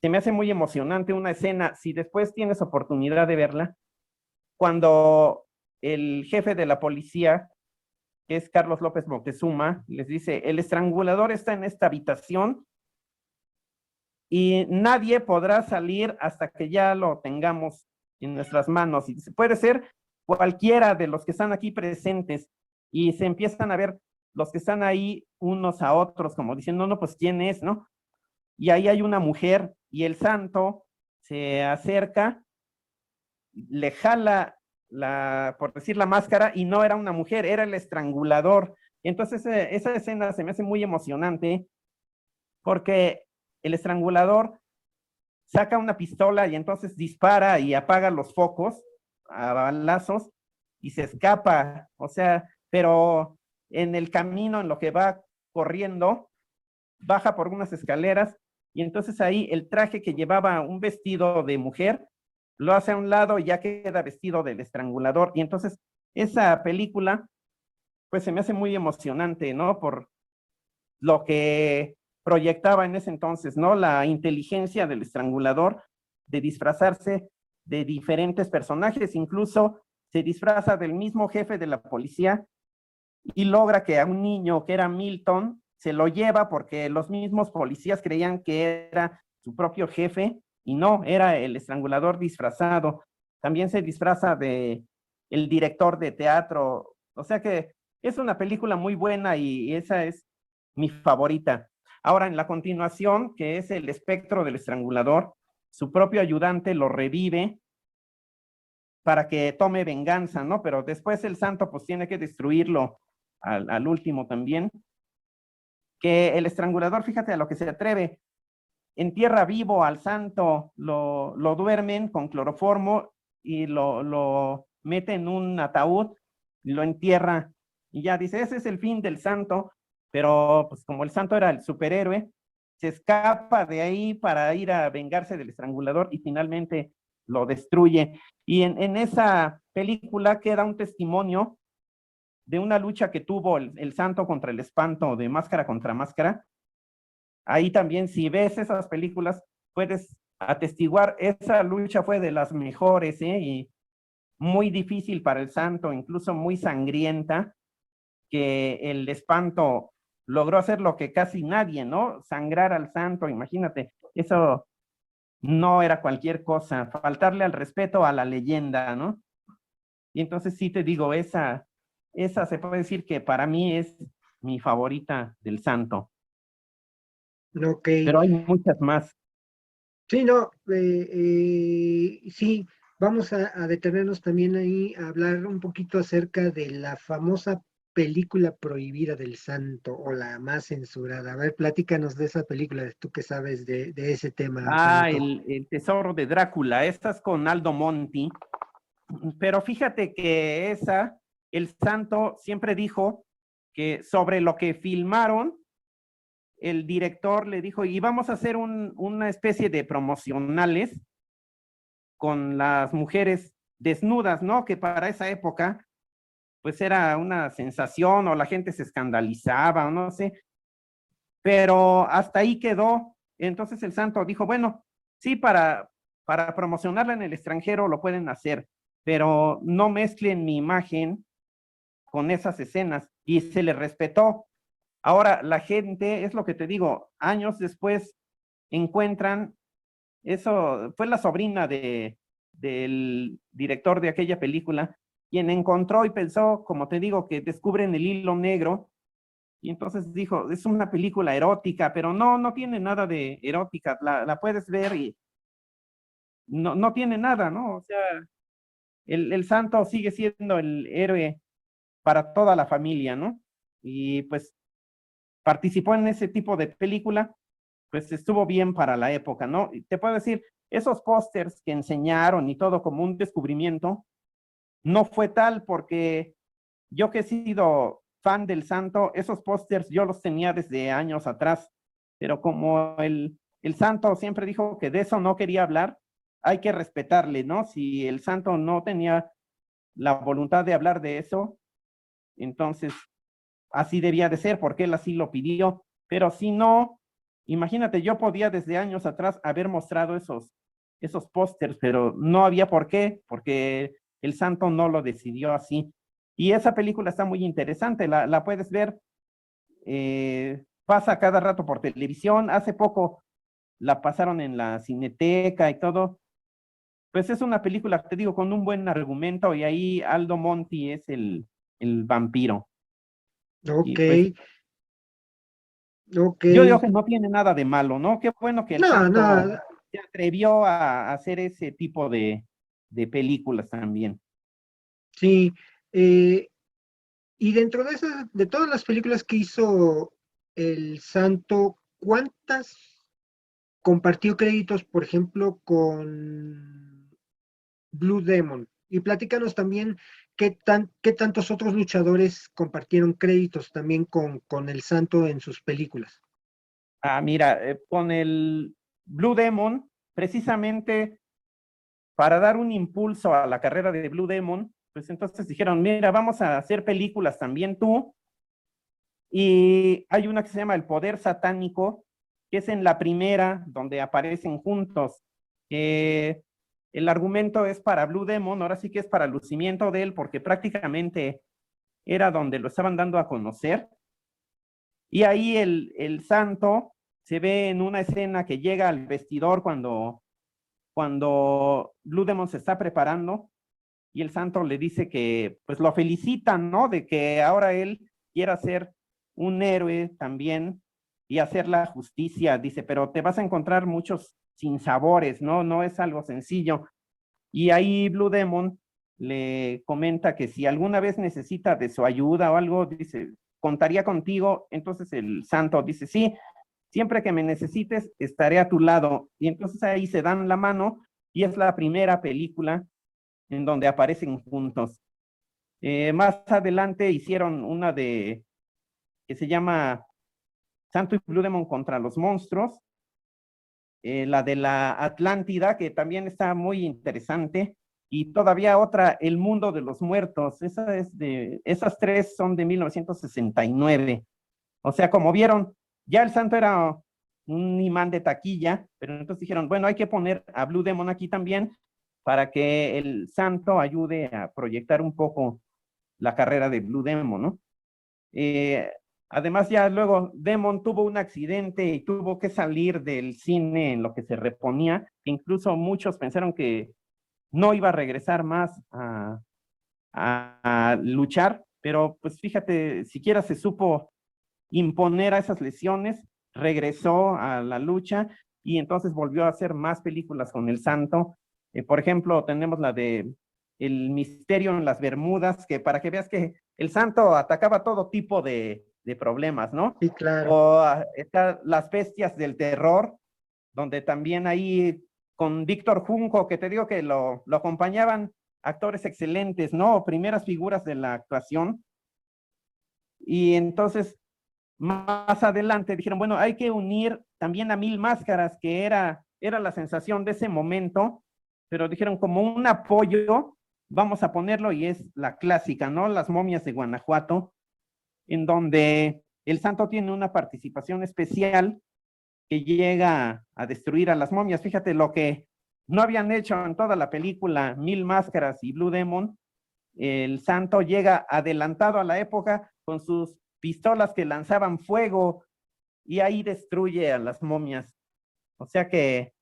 se me hace muy emocionante una escena, si después tienes oportunidad de verla, cuando el jefe de la policía, que es Carlos López Moctezuma, les dice, el estrangulador está en esta habitación y nadie podrá salir hasta que ya lo tengamos en nuestras manos. Y puede ser cualquiera de los que están aquí presentes, y se empiezan a ver los que están ahí unos a otros, como diciendo, no, pues ¿quién es, no? Y ahí hay una mujer, y el santo se acerca, le jala por decir la máscara, y no era una mujer, era el estrangulador. Entonces esa escena se me hace muy emocionante, porque el estrangulador saca una pistola y entonces dispara y apaga los focos a balazos y se escapa. O sea, pero en el camino, en lo que va corriendo, baja por unas escaleras, y entonces ahí el traje que llevaba un vestido de mujer lo hace a un lado y ya queda vestido del estrangulador. Y entonces esa película pues se me hace muy emocionante, ¿no? Por lo que proyectaba en ese entonces, ¿no? La inteligencia del estrangulador de disfrazarse de diferentes personajes, incluso se disfraza del mismo jefe de la policía y logra que a un niño que era Milton se lo lleva, porque los mismos policías creían que era su propio jefe y no, era el estrangulador disfrazado. También se disfraza de el director de teatro. O sea que es una película muy buena y esa es mi favorita. Ahora, en la continuación, que es El espectro del estrangulador, su propio ayudante lo revive para que tome venganza, ¿no? Pero después el santo pues tiene que destruirlo al último también. Que el estrangulador, fíjate a lo que se atreve, entierra vivo al santo, lo duermen con cloroformo y lo mete en un ataúd y lo entierra. Y ya dice, ese es el fin del santo, pero pues como el santo era el superhéroe, se escapa de ahí para ir a vengarse del estrangulador y finalmente lo destruye. Y en esa película queda un testimonio de una lucha que tuvo el santo contra el espanto, de máscara contra máscara. Ahí también, si ves esas películas, puedes atestiguar, esa lucha fue de las mejores, ¿eh? Y muy difícil para el santo, incluso muy sangrienta, que el espanto logró hacer lo que casi nadie, ¿no? Sangrar al santo, imagínate, eso no era cualquier cosa, faltarle al respeto a la leyenda, ¿no? Y entonces sí te digo, esa se puede decir que para mí es mi favorita del santo, Ok. pero hay muchas más. Sí, no, sí, vamos a detenernos también ahí a hablar un poquito acerca de la famosa película prohibida del santo o la más censurada. A ver, platícanos de esa película, tú que sabes de ese tema, Ah, Juanito. el tesoro de Drácula, estas con Aldo Monti, pero fíjate que el santo siempre dijo que sobre lo que filmaron, el director le dijo, y vamos a hacer una especie de promocionales con las mujeres desnudas, ¿no? Que para esa época, pues era una sensación o la gente se escandalizaba o no sé, pero hasta ahí quedó. Entonces el santo dijo, bueno, sí, para promocionarla en el extranjero lo pueden hacer, pero no mezclen mi imagen con esas escenas, y se le respetó. Ahora, la gente, es lo que te digo, años después encuentran, eso fue la sobrina del director de aquella película, quien encontró y pensó, como te digo, que descubren el hilo negro, y entonces dijo, es una película erótica, pero no, no tiene nada de erótica, la puedes ver y no, no tiene nada, ¿no? O sea, el santo sigue siendo el héroe para toda la familia, ¿no? Y pues participó en ese tipo de película, pues estuvo bien para la época, ¿no? Y te puedo decir, esos pósters que enseñaron y todo como un descubrimiento, no fue tal, porque yo que he sido fan del santo, esos pósters yo los tenía desde años atrás, pero como el santo siempre dijo que de eso no quería hablar, hay que respetarle, ¿no? Si el santo no tenía la voluntad de hablar de eso, entonces así debía de ser, porque él así lo pidió. Pero si no, imagínate, yo podía desde años atrás haber mostrado esos pósters, pero no había por qué, porque el santo no lo decidió así. Y esa película está muy interesante, la puedes ver, pasa cada rato por televisión. Hace poco la pasaron en la Cineteca y todo. Pues es una película, te digo, con un buen argumento y ahí Aldo Monti es el vampiro. Ok, Y pues ok. yo digo que no tiene nada de malo, ¿no? Qué bueno que el No, santo no, se atrevió a hacer ese tipo de películas también. sí. Y dentro de esas, de todas las películas que hizo el Santo, ¿cuántas compartió créditos, por ejemplo, con Blue Demon? Y platícanos también qué tantos otros luchadores compartieron créditos también con el Santo en sus películas. Ah, mira, con el Blue Demon, precisamente para dar un impulso a la carrera de Blue Demon, pues entonces dijeron, mira, vamos a hacer películas también tú. Y hay una que se llama El Poder Satánico, que es en la primera, donde aparecen juntos. El argumento es para Blue Demon, ahora sí que es para el lucimiento de él, porque prácticamente era donde lo estaban dando a conocer. Y ahí el santo se ve en una escena que llega al vestidor cuando Blue Demon se está preparando y el santo le dice que pues lo felicitan, ¿no? De que ahora él quiera ser un héroe también y hacer la justicia, dice, pero te vas a encontrar muchos sinsabores, ¿no? No es algo sencillo. Y ahí Blue Demon le comenta que si alguna vez necesita de su ayuda o algo, dice, contaría contigo. Entonces el santo dice, sí, siempre que me necesites, estaré a tu lado. Y entonces ahí se dan la mano y es la primera película en donde aparecen juntos. Más adelante hicieron una que se llama Santo y Blue Demon contra los monstruos, la de la Atlántida, que también está muy interesante, y todavía otra, El Mundo de los Muertos. Esas tres son de 1969. O sea, como vieron, ya el santo era un imán de taquilla, pero entonces dijeron, bueno, hay que poner a Blue Demon aquí también para que el santo ayude a proyectar un poco la carrera de Blue Demon, ¿no? Eh, Además, ya luego Demon tuvo un accidente y tuvo que salir del cine en lo que se reponía, incluso muchos pensaron que no iba a regresar más a luchar, pero pues fíjate, siquiera se supo imponer a esas lesiones, regresó a la lucha y entonces volvió a hacer más películas con el santo. Por ejemplo, tenemos la de El Misterio en las Bermudas, que para que veas que el santo atacaba todo tipo de problemas, ¿no? Sí, claro. O está Las Bestias del Terror, donde también ahí con Víctor Junco, que te digo que lo acompañaban actores excelentes, ¿no? Primeras figuras de la actuación. Y entonces más adelante dijeron, bueno, hay que unir también a Mil Máscaras, que era la sensación de ese momento, pero dijeron como un apoyo, vamos a ponerlo y es la clásica, ¿no? Las momias de Guanajuato, en donde el santo tiene una participación especial que llega a destruir a las momias. Fíjate lo que no habían hecho en toda la película Mil Máscaras y Blue Demon. El santo llega adelantado a la época con sus pistolas que lanzaban fuego y ahí destruye a las momias. O sea que,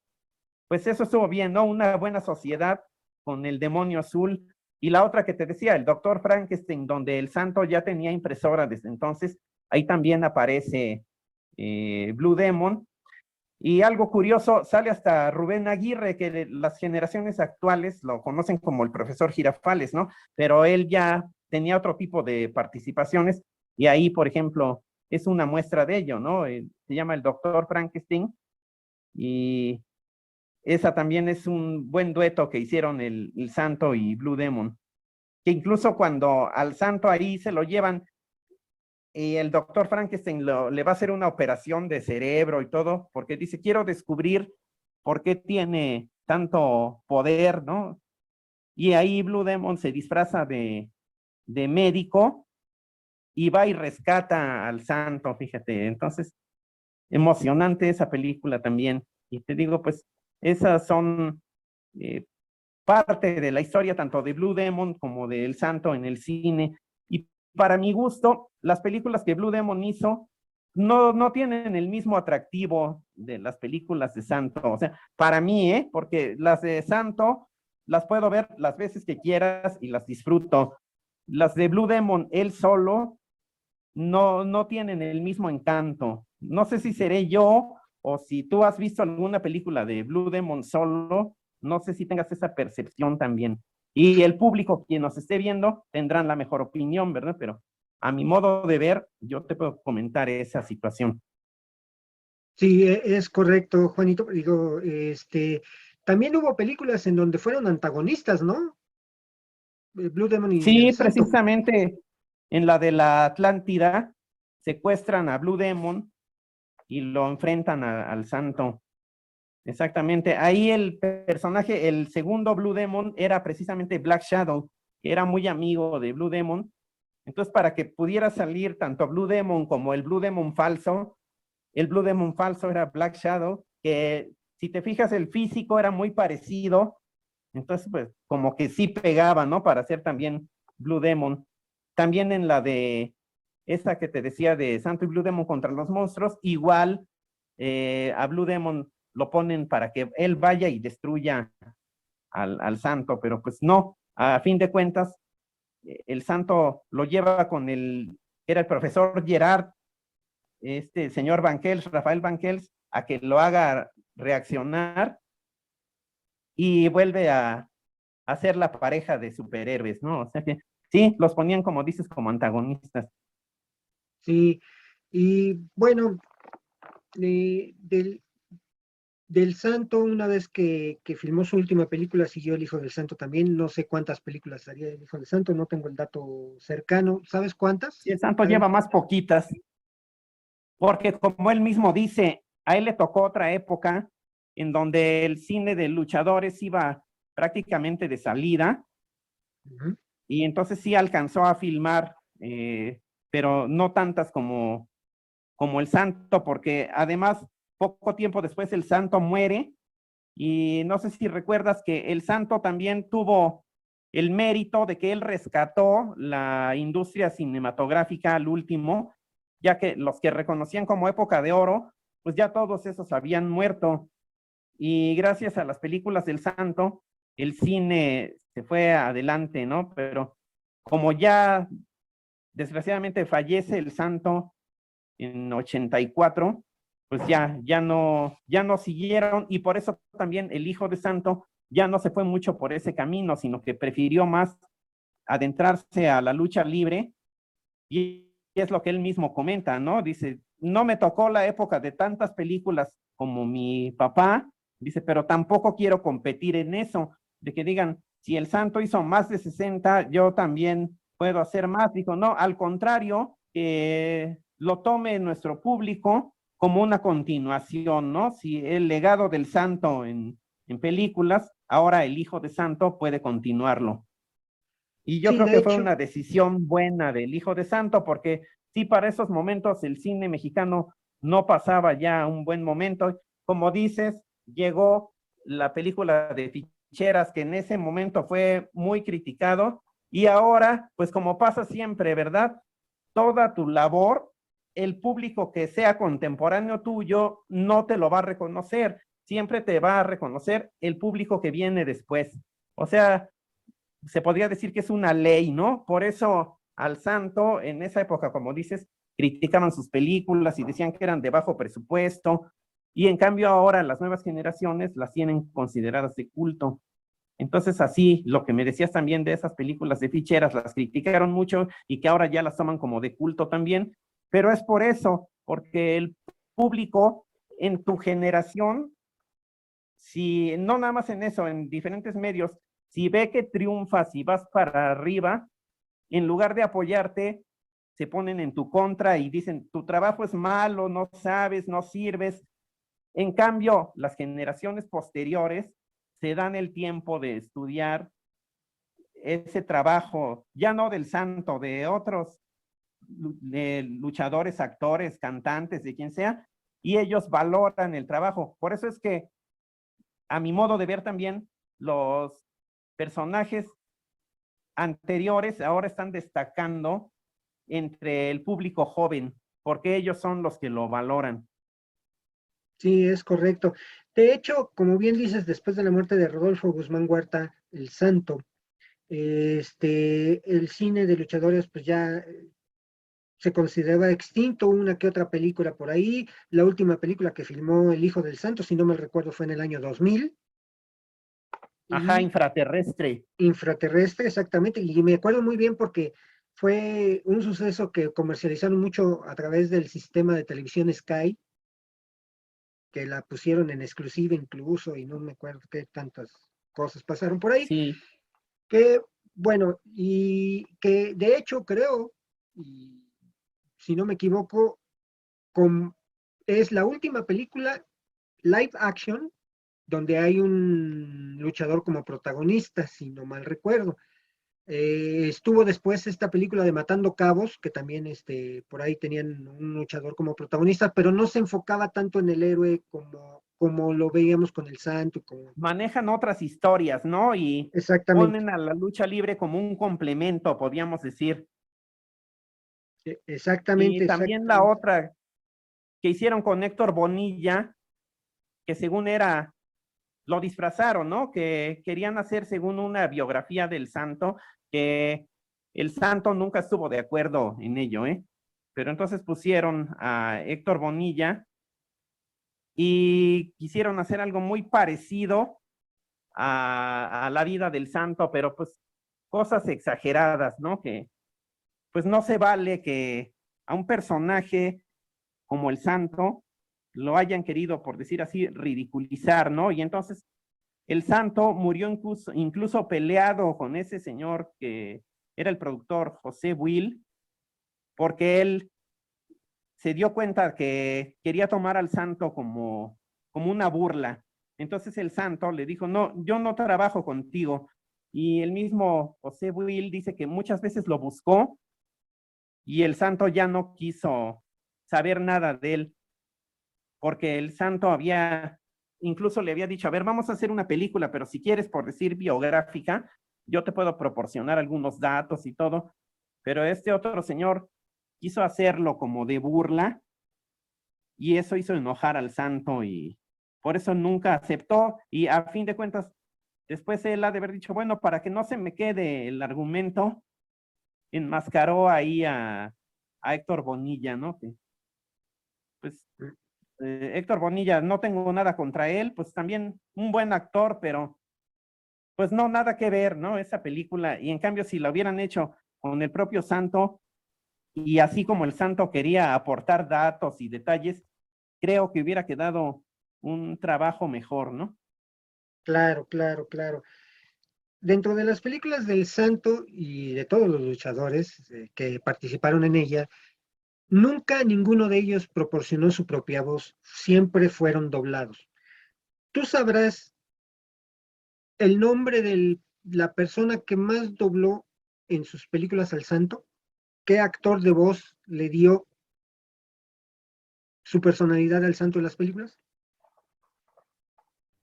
pues eso estuvo bien, ¿no? Una buena sociedad con el demonio azul. Y la otra que te decía, el doctor Frankenstein, donde el santo ya tenía impresora desde entonces, ahí también aparece Blue Demon. Y algo curioso, sale hasta Rubén Aguirre, que las generaciones actuales lo conocen como el profesor Girafales, ¿no? Pero él ya tenía otro tipo de participaciones y ahí, por ejemplo, es una muestra de ello, ¿no? Se llama el doctor Frankenstein y esa también es un buen dueto que hicieron el Santo y Blue Demon, que incluso cuando al Santo ahí se lo llevan y el doctor Frankenstein le va a hacer una operación de cerebro y todo, porque dice, quiero descubrir por qué tiene tanto poder, ¿no? Y ahí Blue Demon se disfraza de médico y va y rescata al santo, fíjate. Entonces, emocionante esa película también. Y te digo, pues, esas son eh, parte de la historia tanto de Blue Demon como de El Santo en el cine. Y para mi gusto, las películas que Blue Demon hizo no tienen el mismo atractivo de las películas de Santo. O sea, para mí, porque las de Santo las puedo ver las veces que quieras y las disfruto. Las de Blue Demon, él solo, no tienen el mismo encanto. No sé si seré yo o si tú has visto alguna película de Blue Demon solo, no sé si tengas esa percepción también. Y el público, quien nos esté viendo, tendrán la mejor opinión, ¿verdad? Pero a mi modo de ver, yo te puedo comentar esa situación. Sí, es correcto, Juanito. Digo, también hubo películas en donde fueron antagonistas, ¿no? Blue Demon y El Sí, Santo. precisamente en la de la Atlántida, secuestran a Blue Demon y lo enfrentan al Santo. Exactamente. Ahí el personaje, el segundo Blue Demon, era precisamente Black Shadow, que era muy amigo de Blue Demon. Entonces, para que pudiera salir tanto Blue Demon como el Blue Demon falso era Black Shadow, que si te fijas, el físico era muy parecido. Entonces, pues, como que sí pegaba, ¿no? Para hacer también Blue Demon. También en la de esta que te decía de Santo y Blue Demon contra los monstruos, igual a Blue Demon lo ponen para que él vaya y destruya al Santo, pero pues no, a fin de cuentas, el Santo lo lleva con era el profesor Gerard, este señor Banquels, Rafael Banquels, a que lo haga reaccionar y vuelve a ser la pareja de superhéroes, ¿no? O sea que sí, los ponían, como dices, como antagonistas. Sí, y bueno, eh, del, del Santo, una vez que filmó su última película, siguió El Hijo del Santo también. No sé cuántas películas haría El Hijo del Santo, no tengo el dato cercano. ¿Sabes cuántas? Y el Santo ¿Sabemos lleva más poquitas, porque como él mismo dice, a él le tocó otra época en donde el cine de luchadores iba prácticamente de salida, Ujú. y entonces sí alcanzó a filmar, pero no tantas como el Santo, porque además poco tiempo después el Santo muere, y no sé si recuerdas que el Santo también tuvo el mérito de que él rescató la industria cinematográfica al último, ya que los que reconocían como época de oro, pues ya todos esos habían muerto. Y gracias a las películas del Santo, el cine se fue adelante, ¿no? Pero como ya desgraciadamente fallece el Santo en 84, pues ya no siguieron, y por eso también el Hijo de Santo ya no se fue mucho por ese camino, sino que prefirió más adentrarse a la lucha libre, y es lo que él mismo comenta, ¿no? Dice, no me tocó la época de tantas películas como mi papá, dice, pero tampoco quiero competir en eso, de que digan, si el Santo hizo más de 60, yo también puedo hacer más. Dijo, no, al contrario, lo tome nuestro público como una continuación, ¿no? Si el legado del Santo en películas, ahora el Hijo de Santo puede continuarlo. Y yo Sí, creo de que fue hecho, una decisión buena del Hijo de Santo, porque sí, para esos momentos el cine mexicano no pasaba ya un buen momento. Como dices, llegó la película de ficheras, que en ese momento fue muy criticado, y ahora, pues como pasa siempre, ¿verdad? Toda tu labor, el público que sea contemporáneo tuyo no te lo va a reconocer, siempre te va a reconocer el público que viene después. O sea, se podría decir que es una ley, ¿no? Por eso al Santo, en esa época, como dices, criticaban sus películas y decían que eran de bajo presupuesto, y en cambio ahora las nuevas generaciones las tienen consideradas de culto. Entonces, así, lo que me decías también de esas películas de ficheras, las criticaron mucho y que ahora ya las toman como de culto también, pero es por eso, porque el público en tu generación, si no nada más en eso, en diferentes medios, si ve que triunfas y vas para arriba, en lugar de apoyarte, se ponen en tu contra y dicen, tu trabajo es malo, no sabes, no sirves. En cambio, las generaciones posteriores se dan el tiempo de estudiar ese trabajo, ya no del Santo, de otros luchadores, actores, cantantes, de quien sea, y ellos valoran el trabajo. Por eso es que, a mi modo de ver también, los personajes anteriores ahora están destacando entre el público joven. porque ellos son los que lo valoran. Sí, es correcto. De hecho, como bien dices, después de la muerte de Rodolfo Guzmán Huerta, el Santo, el cine de luchadores pues ya se consideraba extinto, una que otra película por ahí. La última película que filmó El Hijo del Santo, si no me recuerdo, fue en el año 2000. Ajá, Y infraterrestre. Infraterrestre, exactamente. Y me acuerdo muy bien porque fue un suceso que comercializaron mucho a través del sistema de televisión Sky, que la pusieron en exclusiva incluso, y no me acuerdo qué tantas cosas pasaron por ahí, Sí, que, bueno, y que de hecho creo, y si no me equivoco, con, es la última película live action donde hay un luchador como protagonista, si no mal recuerdo. Estuvo después esta película de Matando Cabos, que también por ahí tenían un luchador como protagonista, pero no se enfocaba tanto en el héroe como lo veíamos con el Santo. manejan otras historias, ¿no? Y Exactamente, ponen a la lucha libre como un complemento, podríamos decir. exactamente, Y también la exactamente. otra que hicieron con Héctor Bonilla, que según era, lo disfrazaron, ¿no? Que querían hacer según una biografía del santo, que el santo nunca estuvo de acuerdo en ello, ¿eh? Pero entonces pusieron a Héctor Bonilla y quisieron hacer algo muy parecido a la vida del santo, pero pues cosas exageradas, ¿no? Que pues no se vale que a un personaje como el santo lo hayan querido, por decir así, ridiculizar, ¿no? Y entonces el santo murió incluso peleado con ese señor que era el productor José Will, porque él se dio cuenta que quería tomar al santo como una burla. Entonces el santo le dijo, no, yo no trabajo contigo. Y el mismo José Will dice que muchas veces lo buscó y el santo ya no quiso saber nada de él, porque el santo incluso le había dicho, a ver, vamos a hacer una película, pero si quieres, por decir biográfica, yo te puedo proporcionar algunos datos y todo, pero este otro señor quiso hacerlo como de burla y eso hizo enojar al santo y por eso nunca aceptó y a fin de cuentas, después él ha de haber dicho, bueno, para que no se me quede el argumento, enmascaró ahí a Héctor Bonilla, ¿no? Que, pues Héctor Bonilla, no tengo nada contra él, pues también un buen actor, pero pues no, nada que ver, ¿no? Esa película, y en cambio si la hubieran hecho con el propio Santo, y así como el Santo quería aportar datos y detalles, creo que hubiera quedado un trabajo mejor, ¿no? Claro, claro, claro. Dentro de las películas del Santo y de todos los luchadores que participaron en ella, nunca ninguno de ellos proporcionó su propia voz, siempre fueron doblados. ¿Tú sabrás el nombre de la persona que más dobló en sus películas al Santo? ¿Qué actor de voz le dio su personalidad al Santo en las películas?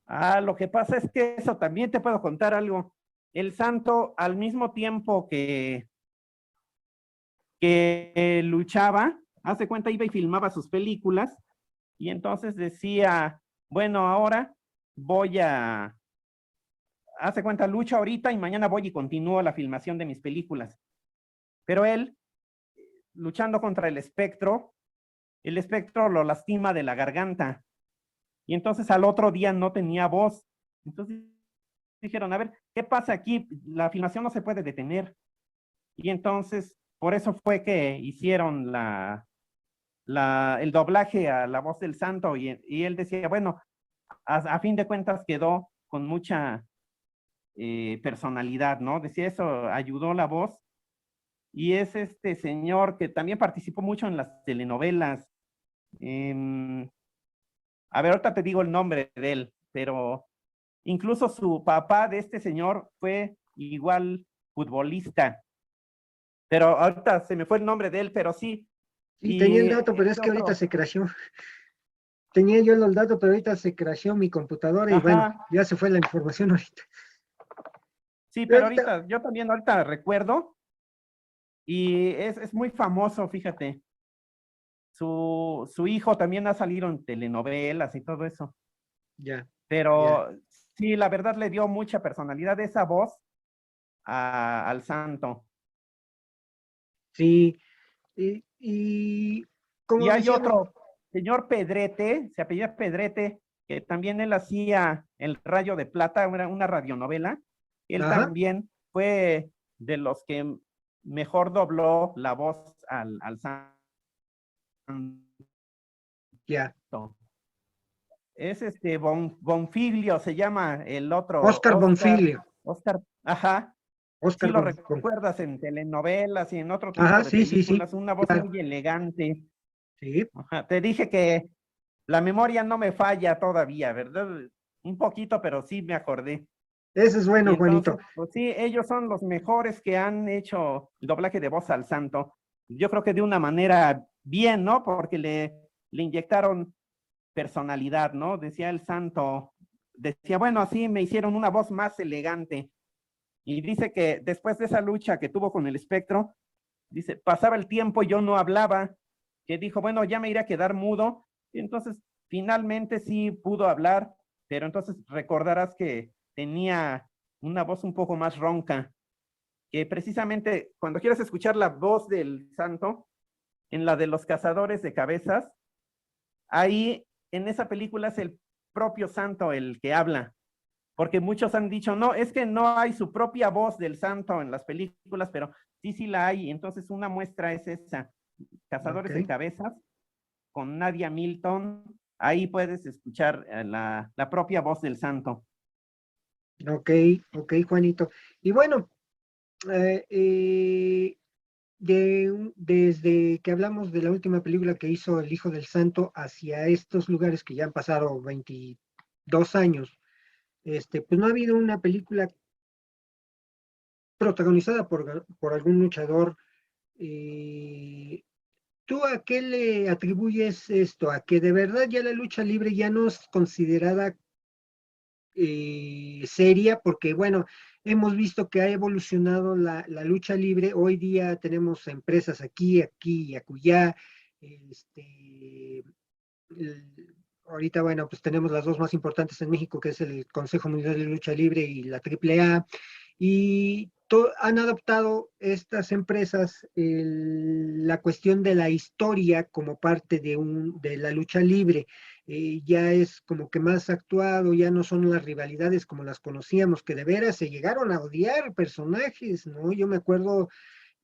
Ah, lo que pasa es que eso también te puedo contar algo. El Santo, al mismo tiempo que luchaba, hace cuenta, iba y filmaba sus películas, y entonces decía, bueno, ahora voy hace cuenta, lucho ahorita y mañana voy y continúo la filmación de mis películas. Pero él, luchando contra el espectro lo lastima de la garganta, y entonces al otro día no tenía voz. Entonces dijeron, a ver, ¿qué pasa aquí? La filmación no se puede detener. Y entonces, por eso fue que hicieron el doblaje a la voz del santo y él decía, bueno, a fin de cuentas quedó con mucha personalidad, ¿no? Decía eso, ayudó la voz y es este señor que también participó mucho en las telenovelas. Eh, a ver, ahorita te digo el nombre de él, pero incluso su papá de este señor fue igual futbolista, pero ahorita se me fue el nombre de él, pero sí. Sí, tenía Y el dato, pero es este que ahorita otro, se crasheó. Tenía yo el dato, pero ahorita se crasheó mi computadora y bueno, ajá, ya se fue la información ahorita. sí, Pero pero ahorita, ahorita, yo también ahorita recuerdo y es muy famoso, fíjate. su hijo también ha salido en telenovelas y todo eso. Ya, ya. Pero sí, la verdad le dio mucha personalidad esa voz al santo. Sí, y Y como hay decíamos, otro, señor Pedrete, se apellida Pedrete, que también él hacía El Rayo de Plata, una radionovela. Él ajá, también fue de los que mejor dobló la voz al santo. ya. Es Bonfiglio, se llama el otro, Oscar Bonfiglio, Oscar, ajá, sí Oscar lo recuerdas en telenovelas y en otro ajá, tipo de sí, sí, sí, películas, una voz claro, muy elegante. sí, Ajá, te dije que la memoria no me falla todavía, ¿verdad? Un poquito, pero sí me acordé. eso es Y bueno, Juanito. entonces, pues sí, ellos son los mejores que han hecho el doblaje de voz al santo. Yo creo que de una manera bien, ¿no? Porque le inyectaron personalidad, ¿no? Decía el santo, decía, bueno, así me hicieron una voz más elegante. Y dice que después de esa lucha que tuvo con el espectro, dice, pasaba el tiempo y yo no hablaba, que dijo, bueno, ya me iré a quedar mudo. Y entonces, finalmente sí pudo hablar, pero entonces recordarás que tenía una voz un poco más ronca, que precisamente cuando quieres escuchar la voz del santo, en la de los cazadores de cabezas, ahí en esa película es el propio santo el que habla, porque muchos han dicho, no, es que no hay su propia voz del santo en las películas, pero sí, sí la hay. Entonces una muestra es esa, Ok, Cazadores de Cabezas, con Nadia Milton, ahí puedes escuchar la propia voz del santo. ok, ok, Juanito. Y bueno, eh, eh, desde que hablamos de la última película que hizo El Hijo del Santo hacia estos lugares que ya han pasado 22 años, pues no ha habido una película protagonizada por algún luchador. eh, ¿Tú a qué le atribuyes esto? ¿A que de verdad ya la lucha libre ya no es considerada seria? Porque bueno, hemos visto que ha evolucionado la lucha libre. Hoy día tenemos empresas aquí y acullá. Este, ahorita, bueno, pues tenemos las dos más importantes en México, que es el Consejo Mundial de Lucha Libre y la AAA, y han adoptado estas empresas la cuestión de la historia como parte de la lucha libre. Ya es como que más actuado, ya no son las rivalidades como las conocíamos, que de veras se llegaron a odiar personajes, ¿no?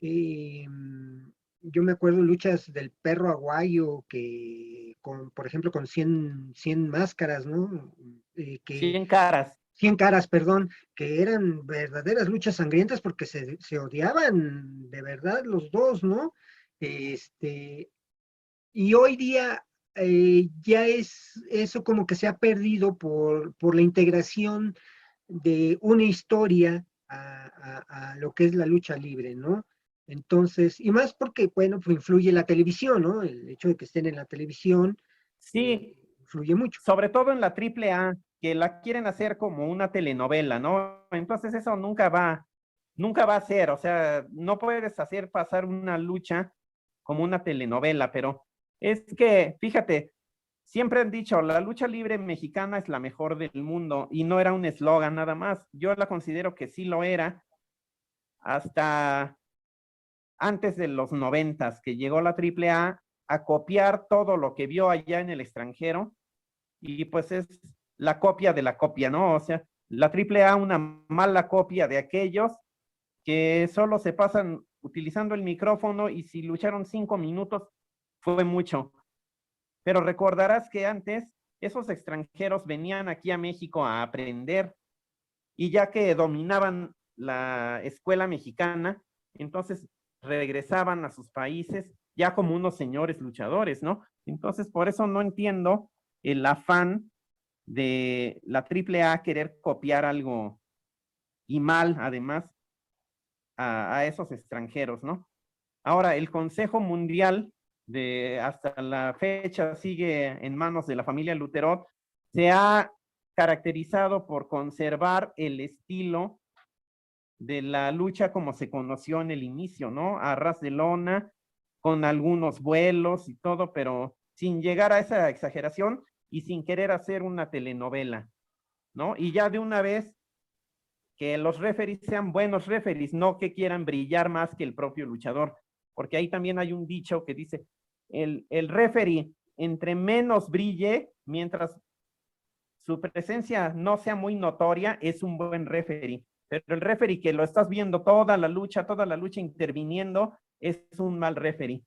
Eh, yo me acuerdo luchas del perro aguayo por ejemplo, con 100 máscaras, ¿no? Que 100 caras. 100 caras, perdón, que eran verdaderas luchas sangrientas porque se odiaban de verdad los dos, ¿no? Este, y hoy día ya es eso como que se ha perdido por la integración de una historia a lo que es la lucha libre, ¿no? Entonces, y más porque, bueno, pues influye la televisión, ¿no? El hecho de que estén en la televisión Sí, influye mucho. sobre todo en la triple A, que la quieren hacer como una telenovela, ¿no? Entonces eso nunca va a ser, o sea, no puedes hacer pasar una lucha como una telenovela, pero es que, fíjate, siempre han dicho, la lucha libre mexicana es la mejor del mundo y no era un eslogan nada más. Yo la considero que sí lo era hasta antes de los 90 que llegó la triple a copiar todo lo que vio allá en el extranjero y pues es la copia de la copia, ¿no? O sea, la triple A una mala copia de aquellos que solo se pasan utilizando el micrófono y si lucharon 5 minutos fue mucho. Pero recordarás que antes esos extranjeros venían aquí a México a aprender y ya que dominaban la escuela mexicana, entonces regresaban a sus países ya como unos señores luchadores, ¿no? Entonces, por eso no entiendo el afán de la triple A querer copiar algo y mal, además, a esos extranjeros, ¿no? Ahora, el Consejo Mundial de hasta la fecha sigue en manos de la familia Luterot, se ha caracterizado por conservar el estilo de la lucha como se conoció en el inicio, ¿no? A ras de lona, con algunos vuelos y todo, pero sin llegar a esa exageración y sin querer hacer una telenovela, ¿no? Y ya de una vez que los referees sean buenos referees, no que quieran brillar más que el propio luchador, porque ahí también hay un dicho que dice, el referee entre menos brille, mientras su presencia no sea muy notoria, es un buen referee. Pero el referee que lo estás viendo toda la lucha interviniendo, es un mal referee.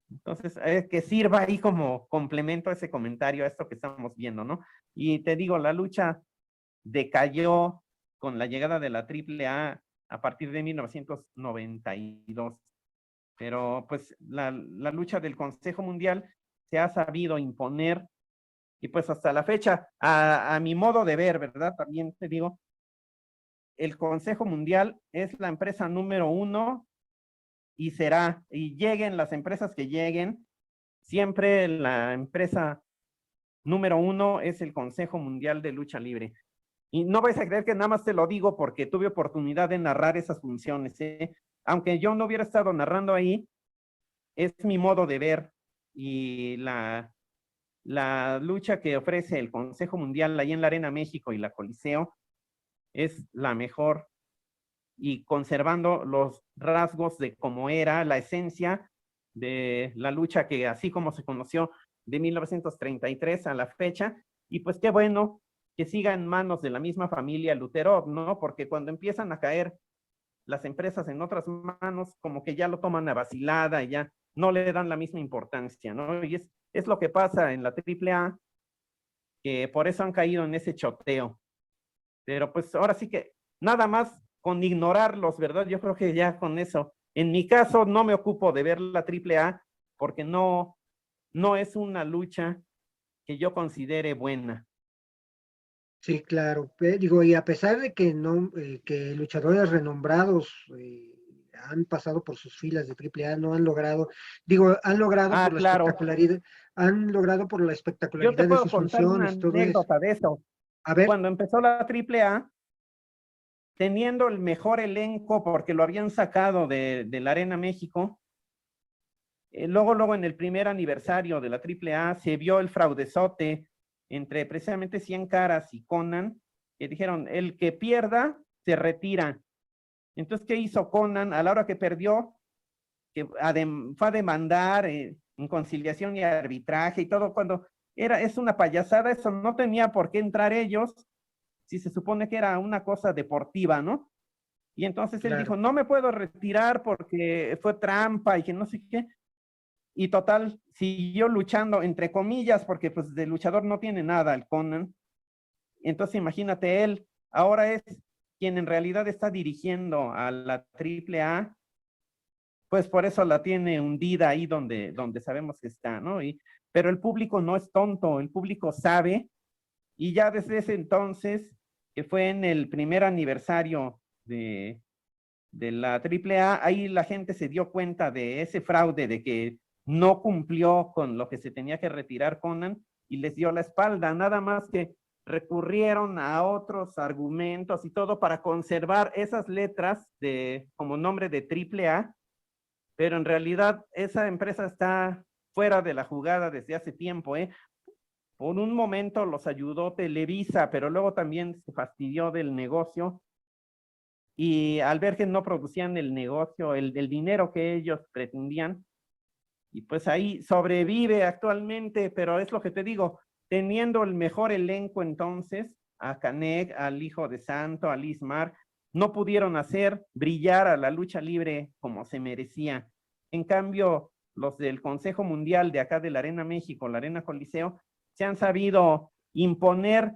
Entonces, que sirva ahí como complemento a ese comentario, a esto que estamos viendo, ¿no? Y te digo, la lucha decayó con la llegada de la AAA a partir de 1992. Pero pues la lucha del Consejo Mundial se ha sabido imponer y pues hasta la fecha, a mi modo de ver, ¿verdad? También te digo, el Consejo Mundial es la empresa número 1 y será, y lleguen las empresas que lleguen, siempre la empresa número 1 es el Consejo Mundial de Lucha Libre. Y no vais a creer que nada más te lo digo porque tuve oportunidad de narrar esas funciones, ¿eh? Aunque yo no hubiera estado narrando ahí, es mi modo de ver y la lucha que ofrece el Consejo Mundial ahí en la Arena México y la Coliseo es la mejor y conservando los rasgos de cómo era la esencia de la lucha que así como se conoció de 1933 a la fecha, y pues qué bueno que siga en manos de la misma familia Luterov, ¿no? Porque cuando empiezan a caer las empresas en otras manos, como que ya lo toman a vacilada y ya no le dan la misma importancia, ¿no? Y es lo que pasa en la AAA, que por eso han caído en ese choteo. Pero pues ahora sí que nada más con ignorarlos, ¿verdad? Yo creo que ya con eso. En mi caso no me ocupo de ver la AAA porque no es una lucha que yo considere buena. Sí, claro. Digo, y a pesar de que no, que luchadores renombrados han pasado por sus filas de AAA, no han logrado, digo, han logrado por la Claro. espectacularidad, han logrado por la Yo te espectacularidad de puedo sus contar una funciones, todo eso. anécdota de eso. A ver, Cuando empezó la AAA, teniendo el mejor elenco porque lo habían sacado de la Arena México, luego en el primer aniversario de la AAA se vio el fraudezote entre precisamente 100 Caras y Conan, que dijeron, el que pierda se retira. Entonces, ¿qué hizo Conan? A la hora que perdió, que fue a demandar en conciliación y arbitraje y todo, cuando es una payasada, eso no tenía por qué entrar ellos, si se supone que era una cosa deportiva, ¿no? Y entonces él dijo, claro, no me puedo retirar porque fue trampa y que no sé qué. Y total, siguió luchando, entre comillas, porque pues de luchador no tiene nada el Conan. Entonces imagínate, él ahora es quien en realidad está dirigiendo a la AAA, pues por eso la tiene hundida ahí donde sabemos que está, ¿no? Pero el público no es tonto, el público sabe, y ya desde ese entonces, que fue en el primer aniversario de la AAA, ahí la gente se dio cuenta de ese fraude, de que no cumplió con lo que se tenía que retirar Conan y les dio la espalda, nada más que recurrieron a otros argumentos y todo para conservar esas letras como nombre de AAA, pero en realidad esa empresa está fuera de la jugada desde hace tiempo, ¿eh? Por un momento los ayudó Televisa, pero luego también se fastidió del negocio y al ver que no producían el negocio, el dinero que ellos pretendían, y pues ahí sobrevive actualmente, pero es lo que te digo, teniendo el mejor elenco entonces, a Canek, al Hijo de Santo, a Lismar, no pudieron hacer brillar a la lucha libre como se merecía. En cambio, los del Consejo Mundial de acá de la Arena México, la Arena Coliseo, se han sabido imponer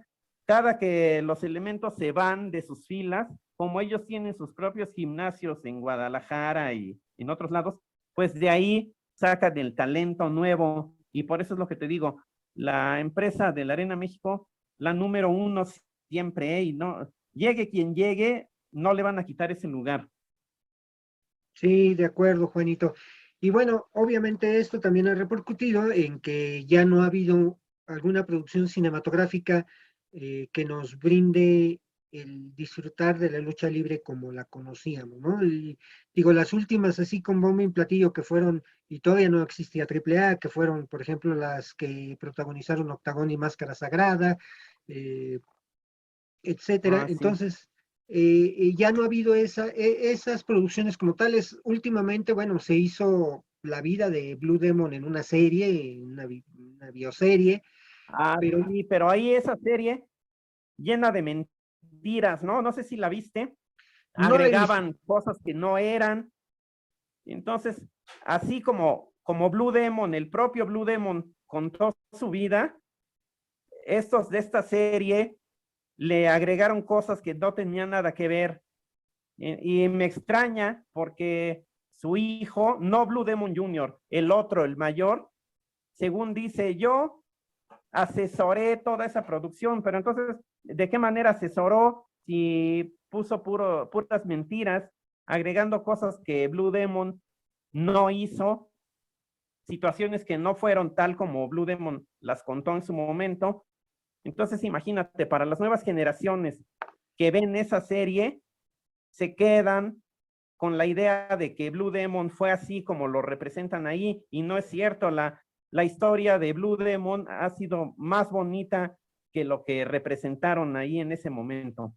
cada que los elementos se van de sus filas, como ellos tienen sus propios gimnasios en Guadalajara y en otros lados, pues de ahí sacan el talento nuevo, y por eso es lo que te digo, la empresa de la Arena México, la número 1 siempre, y no, llegue quien llegue, no le van a quitar ese lugar. sí, de acuerdo, Juanito. Y bueno, obviamente esto también ha repercutido en que ya no ha habido alguna producción cinematográfica que nos brinde el disfrutar de la lucha libre como la conocíamos, ¿no? Y, digo, las últimas así con bombo y platillo que fueron, y todavía no existía AAA, que fueron, por ejemplo, las que protagonizaron Octagón y Máscara Sagrada, eh, etcétera. Ah, sí. Entonces, ya no ha habido esas producciones como tales. Últimamente, bueno, se hizo la vida de Blue Demon en una serie, en una bioserie, Ah, pero sí, pero ahí esa serie llena de mentiras, ¿no? No sé si la viste. no la he visto. Agregaban cosas que no eran. Entonces, así como Blue Demon, el propio Blue Demon contó su vida, estos de esta serie le agregaron cosas que no tenían nada que ver. Y me extraña porque su hijo, no Blue Demon Jr., el otro, el mayor, según dice, yo asesoré toda esa producción, pero entonces, ¿de qué manera asesoró si puso puras mentiras, agregando cosas que Blue Demon no hizo, situaciones que no fueron tal como Blue Demon las contó en su momento? Entonces, imagínate, para las nuevas generaciones que ven esa serie, se quedan con la idea de que Blue Demon fue así como lo representan ahí, y no es cierto. La historia de Blue Demon ha sido más bonita que lo que representaron ahí en ese momento.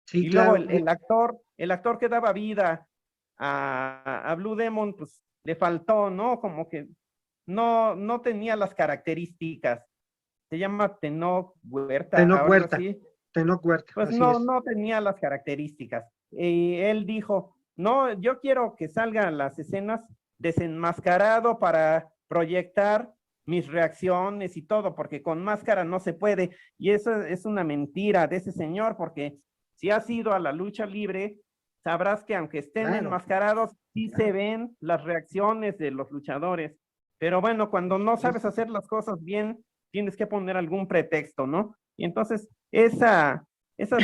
Sí, Y luego claro. el actor que daba vida a Blue Demon, pues le faltó, ¿no? Como que no tenía las características. Se llama Tenoch Huerta Tenoch o algo Huerta, así. Tenoch Huerta, Pues así es. no tenía las características. Y él dijo, no, yo quiero que salgan las escenas desenmascarado para proyectar mis reacciones y todo, porque con máscara no se puede. Y eso es una mentira de ese señor, porque si has ido a la lucha libre, sabrás que aunque estén Claro, enmascarados, sí se claro. ven las reacciones de los luchadores. Pero bueno, cuando no Es, sabes hacer las cosas bien, tienes que poner algún pretexto, ¿no? Y entonces esa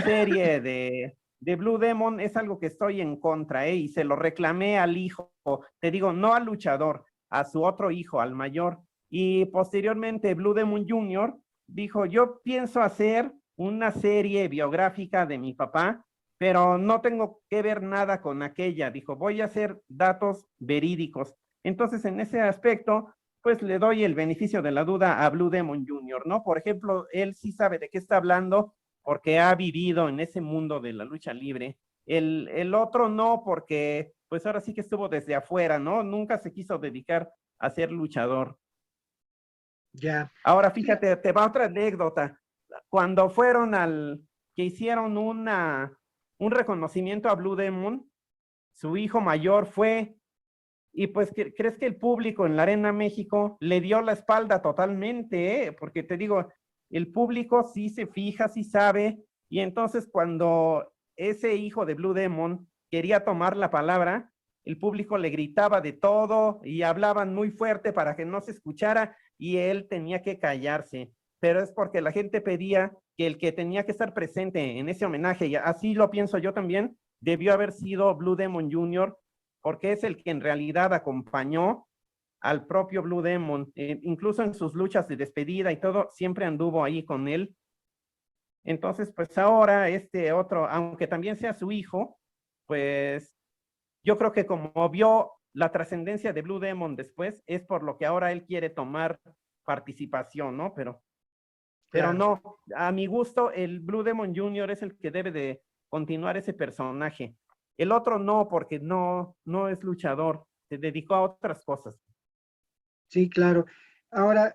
serie de Blue Demon es algo que estoy en contra, ¿eh? Y se lo reclamé al hijo, te digo, no al luchador, a su otro hijo, al mayor. Y posteriormente Blue Demon Jr. dijo, yo pienso hacer una serie biográfica de mi papá, pero no tengo que ver nada con aquella. Dijo, voy a hacer datos verídicos. Entonces, en ese aspecto, pues le doy el beneficio de la duda a Blue Demon Jr., ¿no? Por ejemplo, él sí sabe de qué está hablando porque ha vivido en ese mundo de la lucha libre. El otro no, porque pues ahora sí que estuvo desde afuera, ¿no? Nunca se quiso dedicar a ser luchador. ya. Ahora Sí, fíjate, te va otra anécdota. Cuando fueron que hicieron un reconocimiento a Blue Demon, su hijo mayor fue, y pues, ¿crees que el público en la Arena México le dio la espalda totalmente? Porque te digo, el público sí se fija, sí sabe, y entonces cuando ese hijo de Blue Demon quería tomar la palabra, el público le gritaba de todo y hablaban muy fuerte para que no se escuchara y él tenía que callarse. Pero es porque la gente pedía que el que tenía que estar presente en ese homenaje, y así lo pienso yo también, debió haber sido Blue Demon Jr., porque es el que en realidad acompañó al propio Blue Demon, incluso en sus luchas de despedida y todo, siempre anduvo ahí con él. Entonces, pues ahora este otro, aunque también sea su hijo, pues yo creo que como vio la trascendencia de Blue Demon después, es por lo que ahora él quiere tomar participación, ¿no? Pero claro. no, a mi gusto, el Blue Demon Jr. es el que debe de continuar ese personaje. El otro no, porque no es luchador, se dedicó a otras cosas. Sí, claro. Ahora,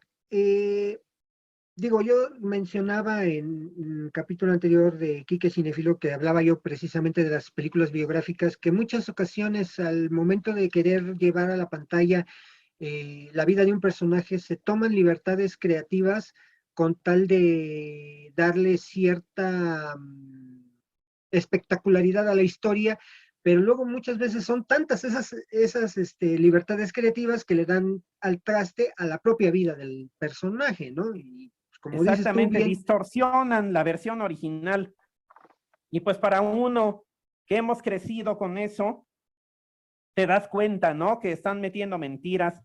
digo, yo mencionaba en el capítulo anterior de Quique Cinefilo que hablaba yo precisamente de las películas biográficas, que muchas ocasiones al momento de querer llevar a la pantalla la vida de un personaje se toman libertades creativas con tal de darle cierta espectacularidad a la historia, pero luego muchas veces son tantas esas libertades creativas que le dan al traste a la propia vida del personaje, ¿no? Y pues, como dices tú Exactamente, bien, distorsionan la versión original. Y pues para uno que hemos crecido con eso, te das cuenta, ¿no? Que están metiendo mentiras.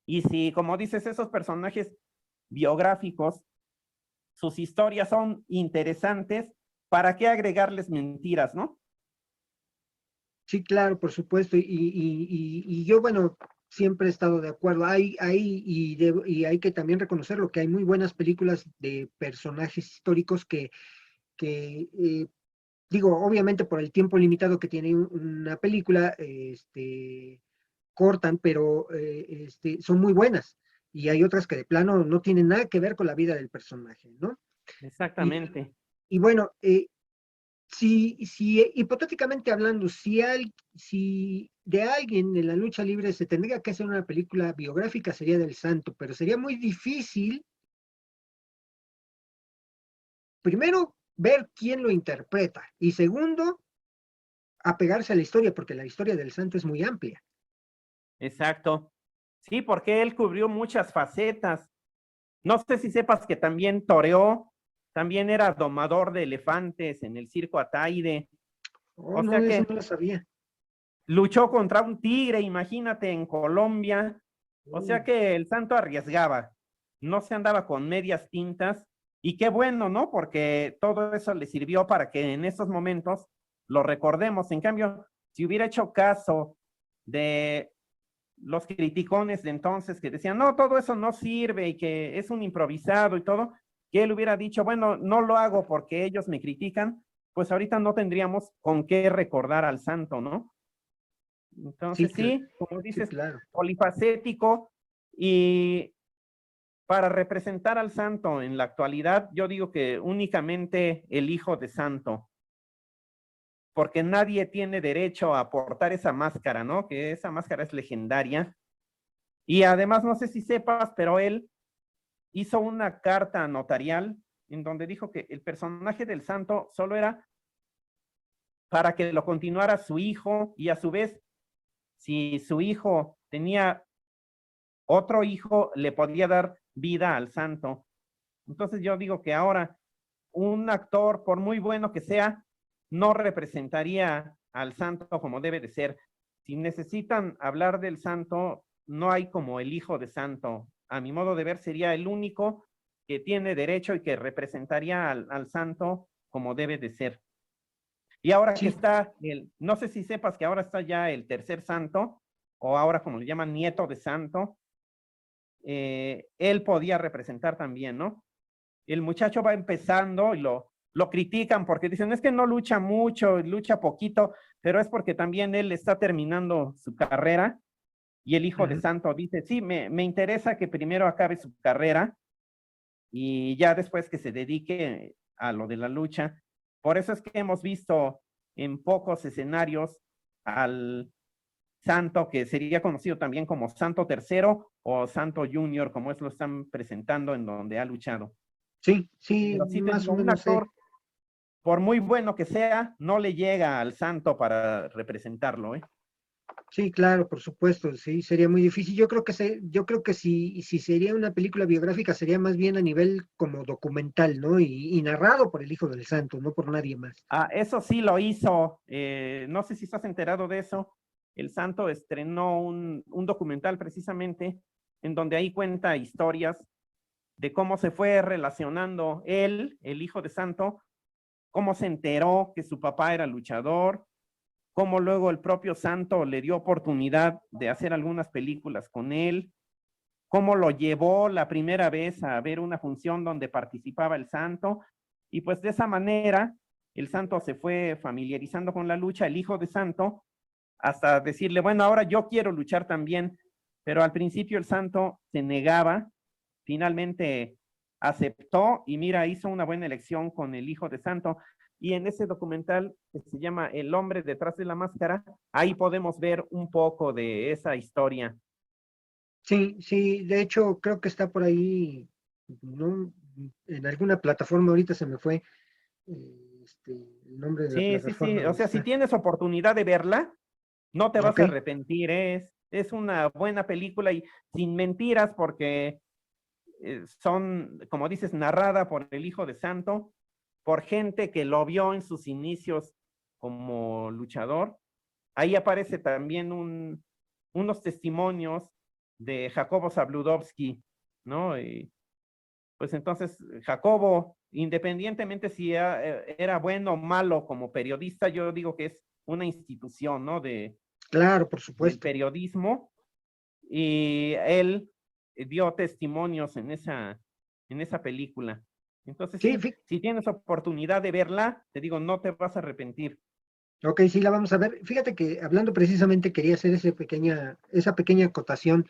Y si, como dices, esos personajes biográficos, sus historias son interesantes, ¿para qué agregarles mentiras, no? Sí, claro, por supuesto. Y yo, bueno, siempre he estado de acuerdo. Y hay que también reconocerlo, que hay muy buenas películas de personajes históricos que digo, obviamente por el tiempo limitado que tiene una película, cortan, pero son muy buenas. Y hay otras que de plano no tienen nada que ver con la vida del personaje, ¿no? Y, Exactamente. y bueno, si hipotéticamente hablando, si de alguien en la lucha libre se tendría que hacer una película biográfica, sería del Santo, pero sería muy difícil, primero, ver quién lo interpreta, y segundo, apegarse a la historia, porque la historia del Santo es muy amplia. Exacto. Sí, porque él cubrió muchas facetas. No sé si sepas que también toreó, también era domador de elefantes en el circo Ataide. Oh, O no, sea eso que no lo sabía. luchó contra un tigre, imagínate, en Colombia. O sea Oh, que el santo arriesgaba, no se andaba con medias tintas. Y qué bueno, ¿no? Porque todo eso le sirvió para que en esos momentos lo recordemos. En cambio, si hubiera hecho caso de los criticones de entonces que decían, no, todo eso no sirve y que es un improvisado y todo, que él hubiera dicho, bueno, no lo hago porque ellos me critican, pues ahorita no tendríamos con qué recordar al santo, ¿no? sí, Entonces sí, como sí, dices, claro. polifacético y para representar al santo en la actualidad, yo digo que únicamente el hijo de santo, porque nadie tiene derecho a portar esa máscara, ¿no? Que esa máscara es legendaria. Y además, no sé si sepas, pero él hizo una carta notarial en donde dijo que el personaje del santo solo era para que lo continuara su hijo y a su vez, si su hijo tenía otro hijo, le podía dar vida al santo. Entonces yo digo que ahora un actor, por muy bueno que sea, no representaría al santo como debe de ser. Si necesitan hablar del santo, no hay como el hijo de santo. A mi modo de ver, sería el único que tiene derecho y que representaría al santo como debe de ser. Y ahora que Sí, está, no sé si sepas que ahora está ya el tercer santo, o ahora como le llaman nieto de santo, él podía representar también, ¿no? El muchacho va empezando y lo critican porque dicen, es que no lucha mucho, lucha poquito, pero es porque también él está terminando su carrera y el hijo de ujú. santo dice, sí, me interesa que primero acabe su carrera y ya después que se dedique a lo de la lucha. Por eso es que hemos visto en pocos escenarios al santo que sería conocido también como Santo Tercero o Santo Junior, como es lo están presentando en donde ha luchado. Sí, sí, Pero sí te más o digo, un menos sé. actor, por muy bueno que sea, no le llega al santo para representarlo, ¿eh? Sí, claro, por supuesto, sí, sería muy difícil. Yo creo que si sería una película biográfica sería más bien a nivel como documental, ¿no? Y narrado por el Hijo del Santo, no por nadie más. Ah, eso sí lo hizo. No sé si estás enterado de eso. El Santo estrenó un documental precisamente en donde ahí cuenta historias de cómo se fue relacionando él, el hijo de Santo, cómo se enteró que su papá era luchador, cómo luego el propio Santo le dio oportunidad de hacer algunas películas con él, cómo lo llevó la primera vez a ver una función donde participaba el Santo, y pues de esa manera el Santo se fue familiarizando con la lucha, el hijo de Santo, hasta decirle, bueno, ahora yo quiero luchar también, pero al principio el Santo se negaba, finalmente aceptó y mira, hizo una buena elección con el hijo de Santo. Y en ese documental que se llama El hombre detrás de la máscara, ahí podemos ver un poco de esa historia. Sí, sí, de hecho creo que está por ahí, ¿no? En alguna plataforma, ahorita se me fue el nombre de la Sí, sí, sí. plataforma O donde sea, si está. tienes oportunidad de verla, no te vas Ok, a arrepentir. Es una buena película y sin mentiras porque son, como dices, narrada por el Hijo de Santo, por gente que lo vio en sus inicios como luchador. Ahí aparece también unos testimonios de Jacobo Zabludovsky, ¿no? Y pues entonces Jacobo, independientemente si era bueno o malo como periodista, yo digo que es una institución, ¿no? Claro, por Del supuesto. periodismo, y él dio testimonios en esa película. Entonces Sí, sí, si tienes oportunidad de verla, te digo, no te vas a arrepentir. ok, sí, la vamos a ver. Fíjate que hablando precisamente quería hacer esa pequeña acotación.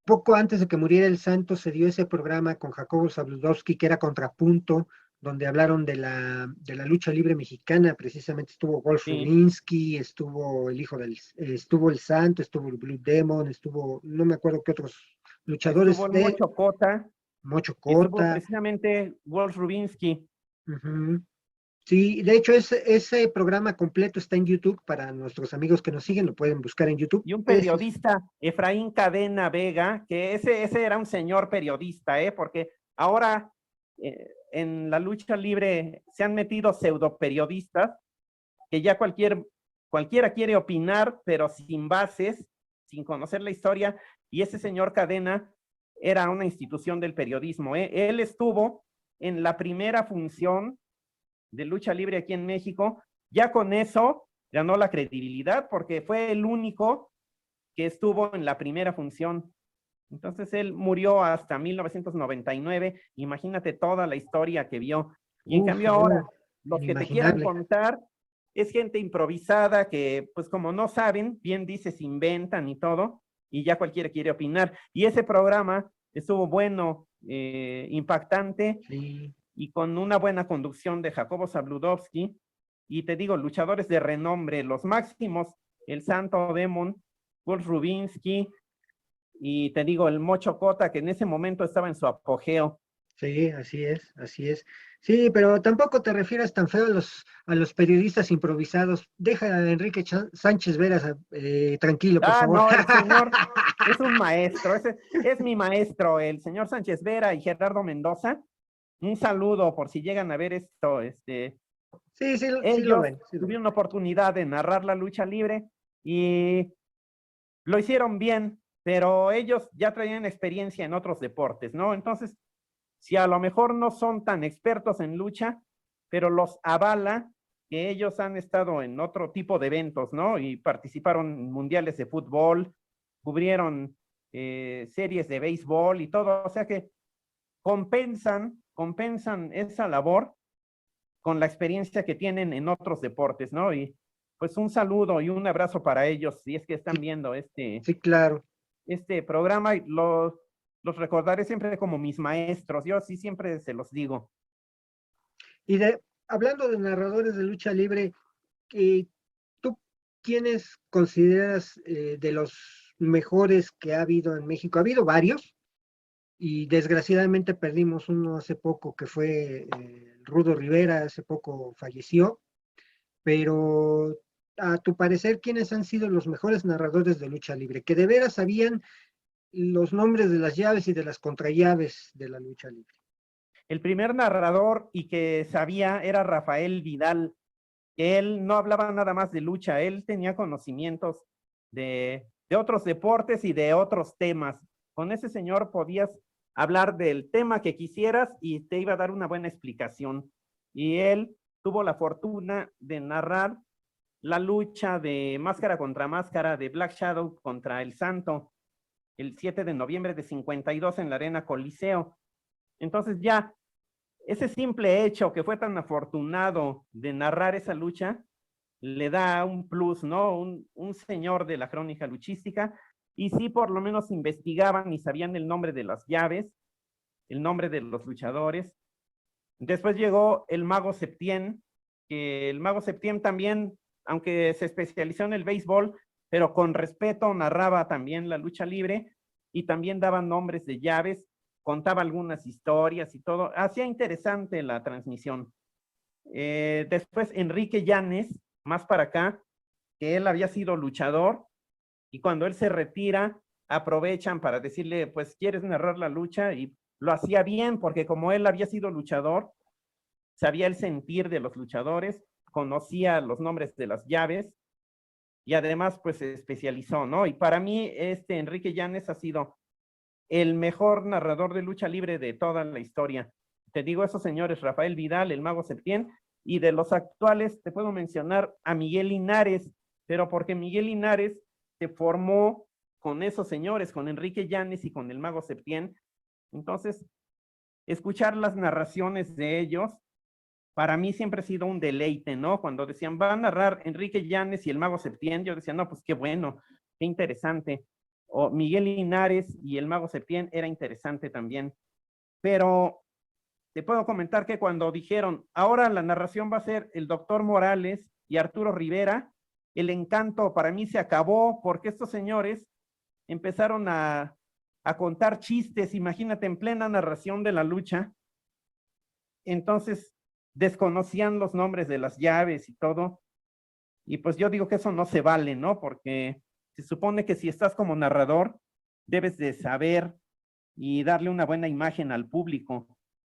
Poco antes de que muriera el santo se dio ese programa con Jacobo Zabludovsky que era Contrapunto, donde hablaron de la lucha libre mexicana. Precisamente estuvo Wolf Sí, Rubinsky, estuvo el Santo, estuvo el Blue Demon, no me acuerdo qué otros estuvo luchadores el de Mocho Cota Mocho y estuvo Cota. precisamente Wolf Rubinsky. Ujú. Sí, de hecho ese programa completo está en YouTube para nuestros amigos que nos siguen, lo pueden buscar en YouTube. Y un Ese periodista, Efraín Cadena Vega, que ese era un señor periodista, porque ahora en la lucha libre se han metido pseudo periodistas que ya cualquiera quiere opinar, pero sin bases, sin conocer la historia, y ese señor Cadena era una institución del periodismo. Él estuvo en la primera función de lucha libre aquí en México, ya con eso ganó la credibilidad porque fue el único que estuvo en la primera función. Entonces él murió hasta 1999. Imagínate toda la historia que vio. Y en Uf, cambio ahora, no, los que te quieran inimaginable. contar es gente improvisada que, pues como no saben, bien dices, inventan y todo, y ya cualquiera quiere opinar. Y ese programa estuvo bueno, impactante Sí, y con una buena conducción de Jacobo Zabludovsky. Y te digo, luchadores de renombre, los máximos, el Santo Demon, Wolf Rubinsky, y te digo, el Mocho Cota, que en ese momento estaba en su apogeo. sí, así es, así es. Sí, pero tampoco te refieras tan feo a los periodistas improvisados. Deja a Enrique Sánchez Veras tranquilo, por Ah, favor. no, el señor es un maestro, ese es mi maestro, el señor Sánchez Vera y Gerardo Mendoza. Un saludo por si llegan a ver esto. Sí, sí, sí lo Ellos ven, sí lo ven. tuvieron la oportunidad de narrar la lucha libre y lo hicieron bien, pero ellos ya traían experiencia en otros deportes, ¿no? Entonces, si a lo mejor no son tan expertos en lucha, pero los avala que ellos han estado en otro tipo de eventos, ¿no? Y participaron en mundiales de fútbol, cubrieron series de béisbol y todo, o sea que compensan esa labor con la experiencia que tienen en otros deportes, ¿no? Y pues un saludo y un abrazo para ellos, si es que están Sí, viendo este programa, y los recordaré siempre como mis maestros, yo sí siempre se los digo. y hablando de narradores de lucha libre, ¿tú quiénes consideras de los mejores que ha habido en México? Ha habido varios, y desgraciadamente perdimos uno hace poco que fue Rudo Rivera, hace poco falleció, pero a tu parecer, ¿quiénes han sido los mejores narradores de lucha libre? Que de veras sabían los nombres de las llaves y de las contrallaves de la lucha libre. El primer narrador y que sabía era Rafael Vidal, que él no hablaba nada más de lucha, él tenía conocimientos de otros deportes y de otros temas. Con ese señor podías hablar del tema que quisieras y te iba a dar una buena explicación. Y él tuvo la fortuna de narrar la lucha de máscara contra máscara de Black Shadow contra el Santo el 7 de noviembre de 52 en la Arena Coliseo. Entonces ya ese simple hecho que fue tan afortunado de narrar esa lucha le da un plus, ¿no? Un señor de la crónica luchística, y sí por lo menos investigaban y sabían el nombre de las llaves, el nombre de los luchadores. Después llegó el Mago Septién, que el Mago Septién también, aunque se especializó en el béisbol, pero con respeto narraba también la lucha libre y también daba nombres de llaves, contaba algunas historias y todo. Hacía interesante la transmisión. Después Enrique Llanes, más para acá, que él había sido luchador y cuando él se retira, aprovechan para decirle, pues, ¿quieres narrar la lucha? Y lo hacía bien porque como él había sido luchador, sabía el sentir de los luchadores, conocía los nombres de las llaves y además pues se especializó, ¿no? Y para mí Enrique Llanes ha sido el mejor narrador de lucha libre de toda la historia. Te digo esos señores, Rafael Vidal, el Mago Septién, y de los actuales te puedo mencionar a Miguel Linares, pero porque Miguel Linares se formó con esos señores, con Enrique Llanes y con el Mago Septién. Entonces, escuchar las narraciones de ellos, para mí siempre ha sido un deleite, ¿no? Cuando decían, va a narrar Enrique Llanes y el Mago Septién, yo decía, no, pues qué bueno, qué interesante. O Miguel Linares y el Mago Septién era interesante también. Pero te puedo comentar que cuando dijeron, ahora la narración va a ser el doctor Morales y Arturo Rivera, el encanto para mí se acabó porque estos señores empezaron a contar chistes, imagínate, en plena narración de la lucha. Entonces desconocían los nombres de las llaves y todo. Y pues yo digo que eso no se vale, ¿no? Porque se supone que si estás como narrador, debes de saber y darle una buena imagen al público.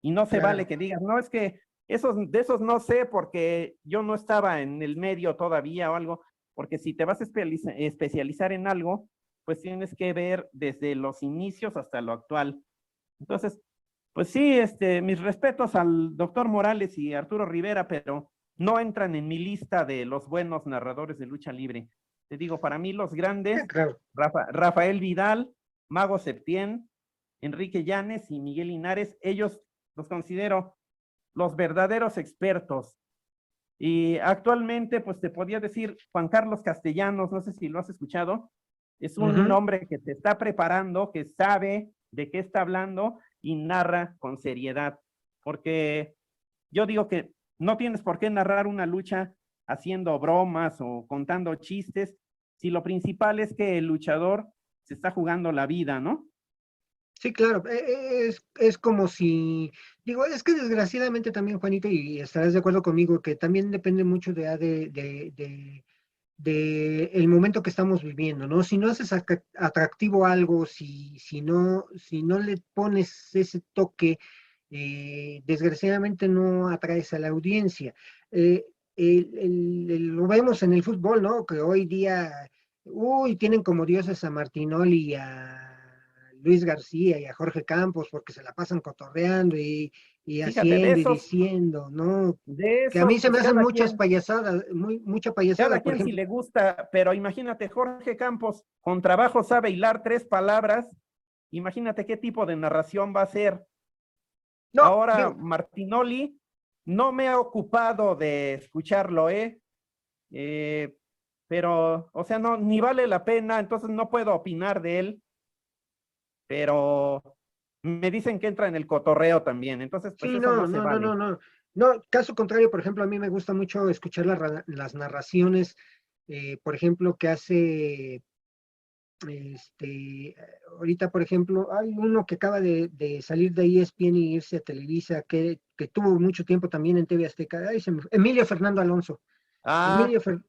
Y no se vale Claro. que digas, no, es que de esos no sé porque yo no estaba en el medio todavía o algo, porque si te vas a especializar en algo, pues tienes que ver desde los inicios hasta lo actual. Entonces, pues sí, mis respetos al doctor Morales y Arturo Rivera, pero no entran en mi lista de los buenos narradores de lucha libre. Te digo, para mí los grandes, Claro. Rafael Vidal, Mago Septién, Enrique Llanes y Miguel Linares, ellos los considero los verdaderos expertos. Y actualmente, pues te podía decir Juan Carlos Castellanos, no sé si lo has escuchado, es un hombre que te está preparando, que sabe de qué está hablando y narra con seriedad, porque yo digo que no tienes por qué narrar una lucha haciendo bromas o contando chistes, si lo principal es que el luchador se está jugando la vida, ¿no? Sí, claro, es como si, digo, es que desgraciadamente también, Juanito, y estarás de acuerdo conmigo, que también depende mucho de el momento que estamos viviendo, ¿no? Si no haces atractivo algo, si no le pones ese toque, desgraciadamente no atraes a la audiencia. Eh, lo vemos en el fútbol, ¿no? Que hoy día, uy, tienen como dioses a Martinoli y a Luis García y a Jorge Campos porque se la pasan cotorreando y Fíjate, haciendo y diciendo, ¿no? de Que a mí esos, se me pues hacen muchas payasadas, mucha payasada, cada por quien si ejemplo. le gusta, pero imagínate, Jorge Campos con trabajo sabe hilar 3 palabras, imagínate qué tipo de narración va a ser. No, Ahora, digo, Martinoli, no me ha ocupado de escucharlo, ¿eh? Eh, pero, o sea, no, ni vale la pena, entonces no puedo opinar de él, pero me dicen que entra en el cotorreo también, entonces, pues sí, eso no no, se no, no, no, vale. no. No, caso contrario, por ejemplo, a mí me gusta mucho escuchar las narraciones, por ejemplo, que hace, ahorita, por ejemplo, hay uno que acaba de salir de ESPN y irse a Televisa, que tuvo mucho tiempo también en TV Azteca, Emilio Fernando Alonso. Ah, Emilio Fer-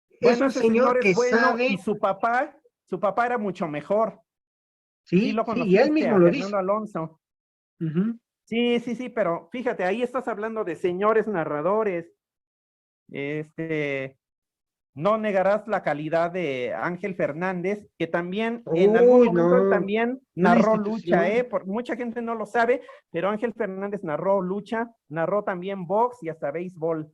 es bueno, un ese señor señor es que bueno y sabe, su papá era mucho mejor. Sí, sí, lo sí, y él conociste mismo a lo dice. Fernando Alonso. Ujú. Sí, sí, sí, pero fíjate, ahí estás hablando de señores narradores. Este, no negarás la calidad de Ángel Fernández, que también en algún Uy, momento él no, también una narró lucha, institución. mucha gente no lo sabe, pero Ángel Fernández narró lucha, narró también box y hasta béisbol.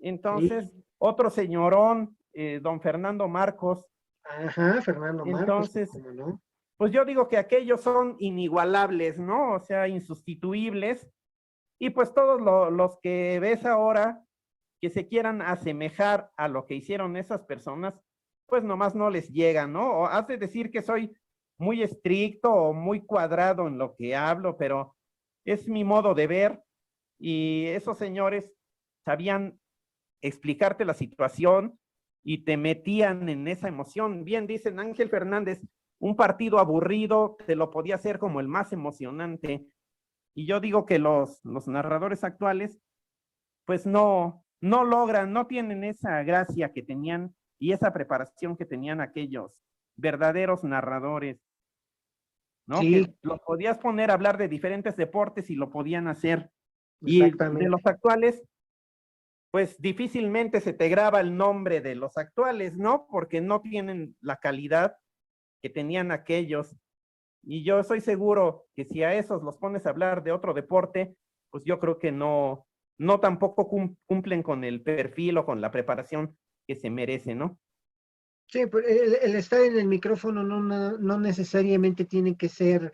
Entonces, Sí, otro señorón, don Fernando Marcos. ajá, Fernando Marcos, Entonces, cómo no. pues yo digo que aquellos son inigualables, ¿no? O sea, insustituibles. Y pues todos los que ves ahora que se quieran asemejar a lo que hicieron esas personas, pues nomás no les llega, ¿no? O hace decir que soy muy estricto o muy cuadrado en lo que hablo, pero es mi modo de ver y esos señores sabían explicarte la situación y te metían en esa emoción. Bien, dicen Ángel Fernández, un partido aburrido te lo podía hacer como el más emocionante. Y yo digo que los narradores actuales, pues no logran, no tienen esa gracia que tenían y esa preparación que tenían aquellos verdaderos narradores, ¿no? Sí, Que los podías poner a hablar de diferentes deportes y lo podían hacer. Y de exactamente. los actuales, pues difícilmente se te graba el nombre de los actuales, ¿no? Porque no tienen la calidad que tenían aquellos. Y yo estoy seguro que si a esos los pones a hablar de otro deporte, pues yo creo que no tampoco cumplen con el perfil o con la preparación que se merece, ¿no? Sí, pero el estar en el micrófono no necesariamente tiene que ser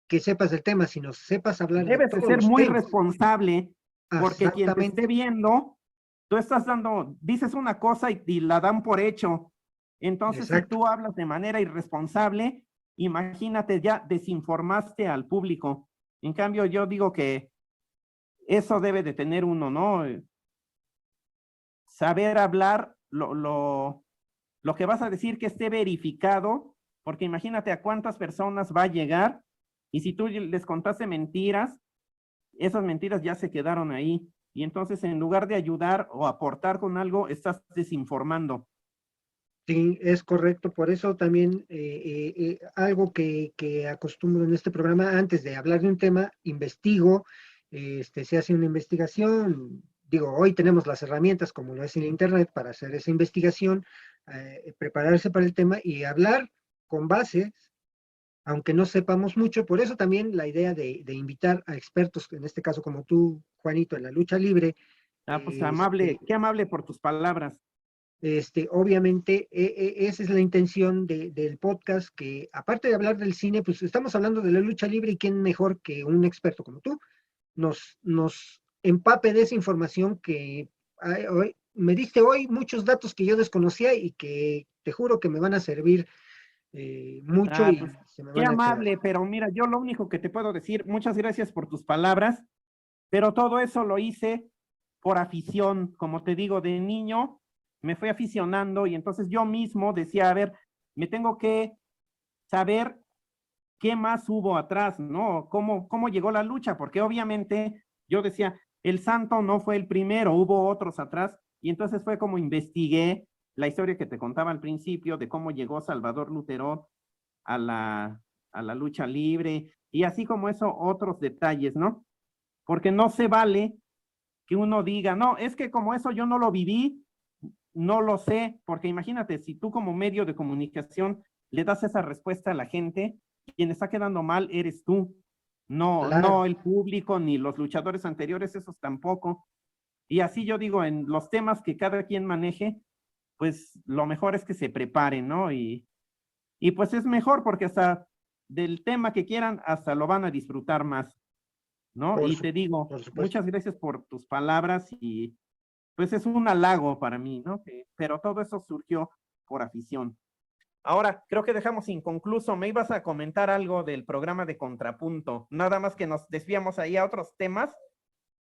que sepas del tema, sino sepas hablar de Debes de todos ser los muy temas. responsable porque quien te esté Exactamente, viendo, tú estás dices una cosa y la dan por hecho. Entonces, si exacto. tú hablas de manera irresponsable, imagínate, ya desinformaste al público. En cambio, yo digo que eso debe de tener uno, ¿no? Saber hablar lo que vas a decir que esté verificado, porque imagínate a cuántas personas va a llegar y si tú les contaste mentiras, esas mentiras ya se quedaron ahí. Y entonces en lugar de ayudar o aportar con algo, estás desinformando. Sí, es correcto. Por eso también algo que acostumbro en este programa, antes de hablar de un tema, investigo, se hace una investigación. Digo, hoy tenemos las herramientas, como lo es el Internet, para hacer esa investigación, prepararse para el tema y hablar con bases, aunque no sepamos mucho. Por eso también la idea de invitar a expertos, en este caso como tú, Juanito, en la lucha libre, Ah, pues este, amable, qué amable por tus palabras. obviamente, esa es la intención del podcast, que aparte de hablar del cine, pues estamos hablando de la lucha libre y quién mejor que un experto como tú nos empape de esa información que me diste hoy muchos datos que yo desconocía y que te juro que me van a servir mucho Ah, y pues se me qué van a quedar. amable, pero mira, yo lo único que te puedo decir, muchas gracias por tus palabras, pero todo eso lo hice por afición, como te digo, de niño me fui aficionando y entonces yo mismo decía, a ver, me tengo que saber qué más hubo atrás, ¿no? ¿Cómo llegó la lucha? Porque obviamente yo decía, el santo no fue el primero, hubo otros atrás, y entonces fue como investigué la historia que te contaba al principio de cómo llegó Salvador Lutero a la lucha libre, y así como eso, otros detalles, ¿no? Porque no se vale que uno diga, no, es que como eso yo no lo viví, no lo sé, porque imagínate, si tú como medio de comunicación le das esa respuesta a la gente, quien está quedando mal eres tú, no Claro, el público ni los luchadores anteriores, esos tampoco. Y así yo digo, en los temas que cada quien maneje, pues lo mejor es que se preparen, ¿no? Y pues es mejor porque hasta del tema que quieran, hasta lo van a disfrutar más, ¿no? por, Y su, te digo, por supuesto. muchas gracias por tus palabras y pues es un halago para mí, ¿no? Pero todo eso surgió por afición. Ahora, creo que dejamos inconcluso. Me ibas a comentar algo del programa de Contrapunto. Nada más que nos desviamos ahí a otros temas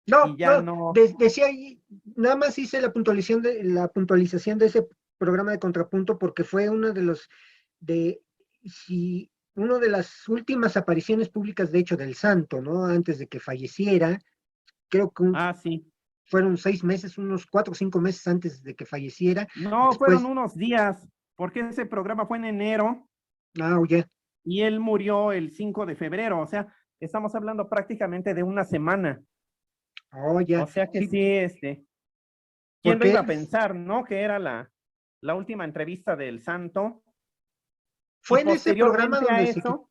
y No, ya no, no. decía ahí, nada más hice la puntualización de ese programa de contrapunto porque fue uno de los, de, si, uno de las últimas apariciones públicas, de hecho, del santo, ¿no? Antes de que falleciera, creo que Ah, sí. fueron 6 meses, unos 4 o 5 meses antes de que falleciera. No, fueron Después, unos días, porque ese programa fue en enero oye, y él murió el 5 de febrero. O sea, estamos hablando prácticamente de una semana. oye, O sea que sí, sí, ¿quién lo porque iba a él pensar, no? Que era la última entrevista del santo. Y fue en ese programa posteriormente a donde eso,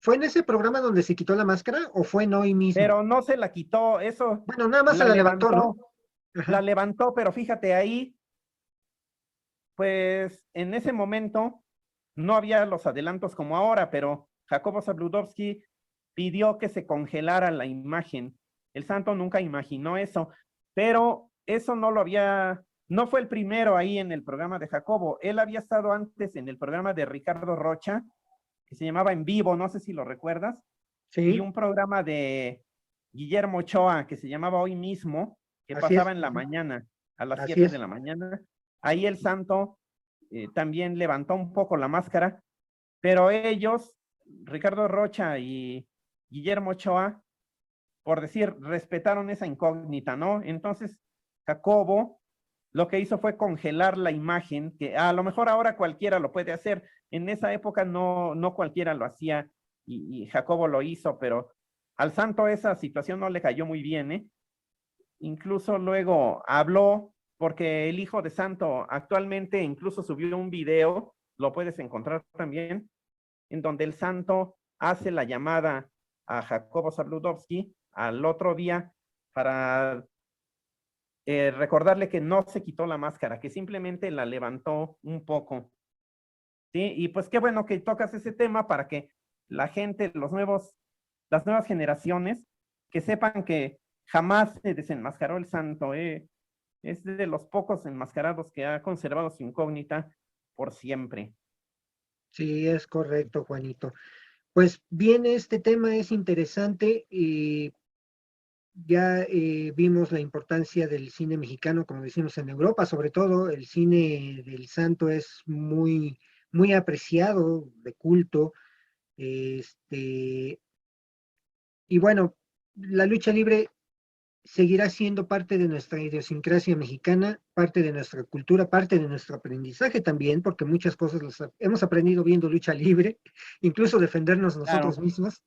fue en ese programa donde se quitó la máscara o fue en hoy mismo. pero no se la quitó, eso Bueno, nada más se la la levantó, ¿no? levantó, la Ajá. levantó, pero fíjate ahí, pues en ese momento no había los adelantos como ahora, pero Jacobo Zabludovsky pidió que se congelara la imagen. El santo nunca imaginó eso, pero eso no fue el primero ahí en el programa de Jacobo. Él había estado antes en el programa de Ricardo Rocha, que se llamaba En Vivo, no sé si lo recuerdas, y Sí, un programa de Guillermo Ochoa que se llamaba Hoy Mismo, que así pasaba es, en la mañana, a las así 7 de es. la mañana. Ahí el santo también levantó un poco la máscara, pero ellos, Ricardo Rocha y Guillermo Ochoa, por decir, respetaron esa incógnita, ¿no? Entonces, Jacobo lo que hizo fue congelar la imagen, que a lo mejor ahora cualquiera lo puede hacer. En esa época no cualquiera lo hacía y Jacobo lo hizo, pero al santo esa situación no le cayó muy bien, ¿eh? Incluso luego habló, porque el hijo de santo actualmente incluso subió un video lo puedes encontrar también, en donde el santo hace la llamada a Jacobo Zabludovsky al otro día para recordarle que no se quitó la máscara, que simplemente la levantó un poco. ¿Sí? Y pues qué bueno que tocas ese tema para que la gente, las nuevas generaciones, que sepan que jamás se desenmascaró el santo. Es de los pocos enmascarados que ha conservado su incógnita por siempre. Sí, es correcto, Juanito. Pues bien, este tema es interesante y ya vimos la importancia del cine mexicano, como decimos en Europa, sobre todo el cine del santo es muy, muy apreciado, de culto. Este, y bueno, la lucha libre seguirá siendo parte de nuestra idiosincrasia mexicana, parte de nuestra cultura, parte de nuestro aprendizaje también, porque muchas cosas hemos aprendido viendo lucha libre, incluso defendernos nosotros Claro. mismos.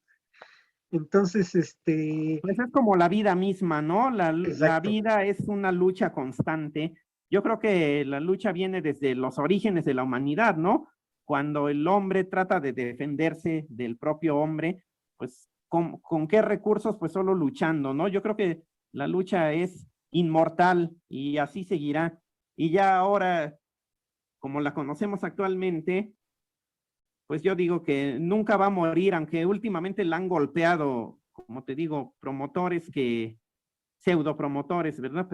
Entonces, Pues es como la vida misma, ¿no? La exacto. vida es una lucha constante. Yo creo que la lucha viene desde los orígenes de la humanidad, ¿no? Cuando el hombre trata de defenderse del propio hombre, pues ¿con qué recursos? Pues solo luchando, ¿no? Yo creo que la lucha es inmortal y así seguirá. Y ya ahora, como la conocemos actualmente, pues yo digo que nunca va a morir, aunque últimamente la han golpeado, como te digo, promotores que, pseudo promotores, ¿verdad?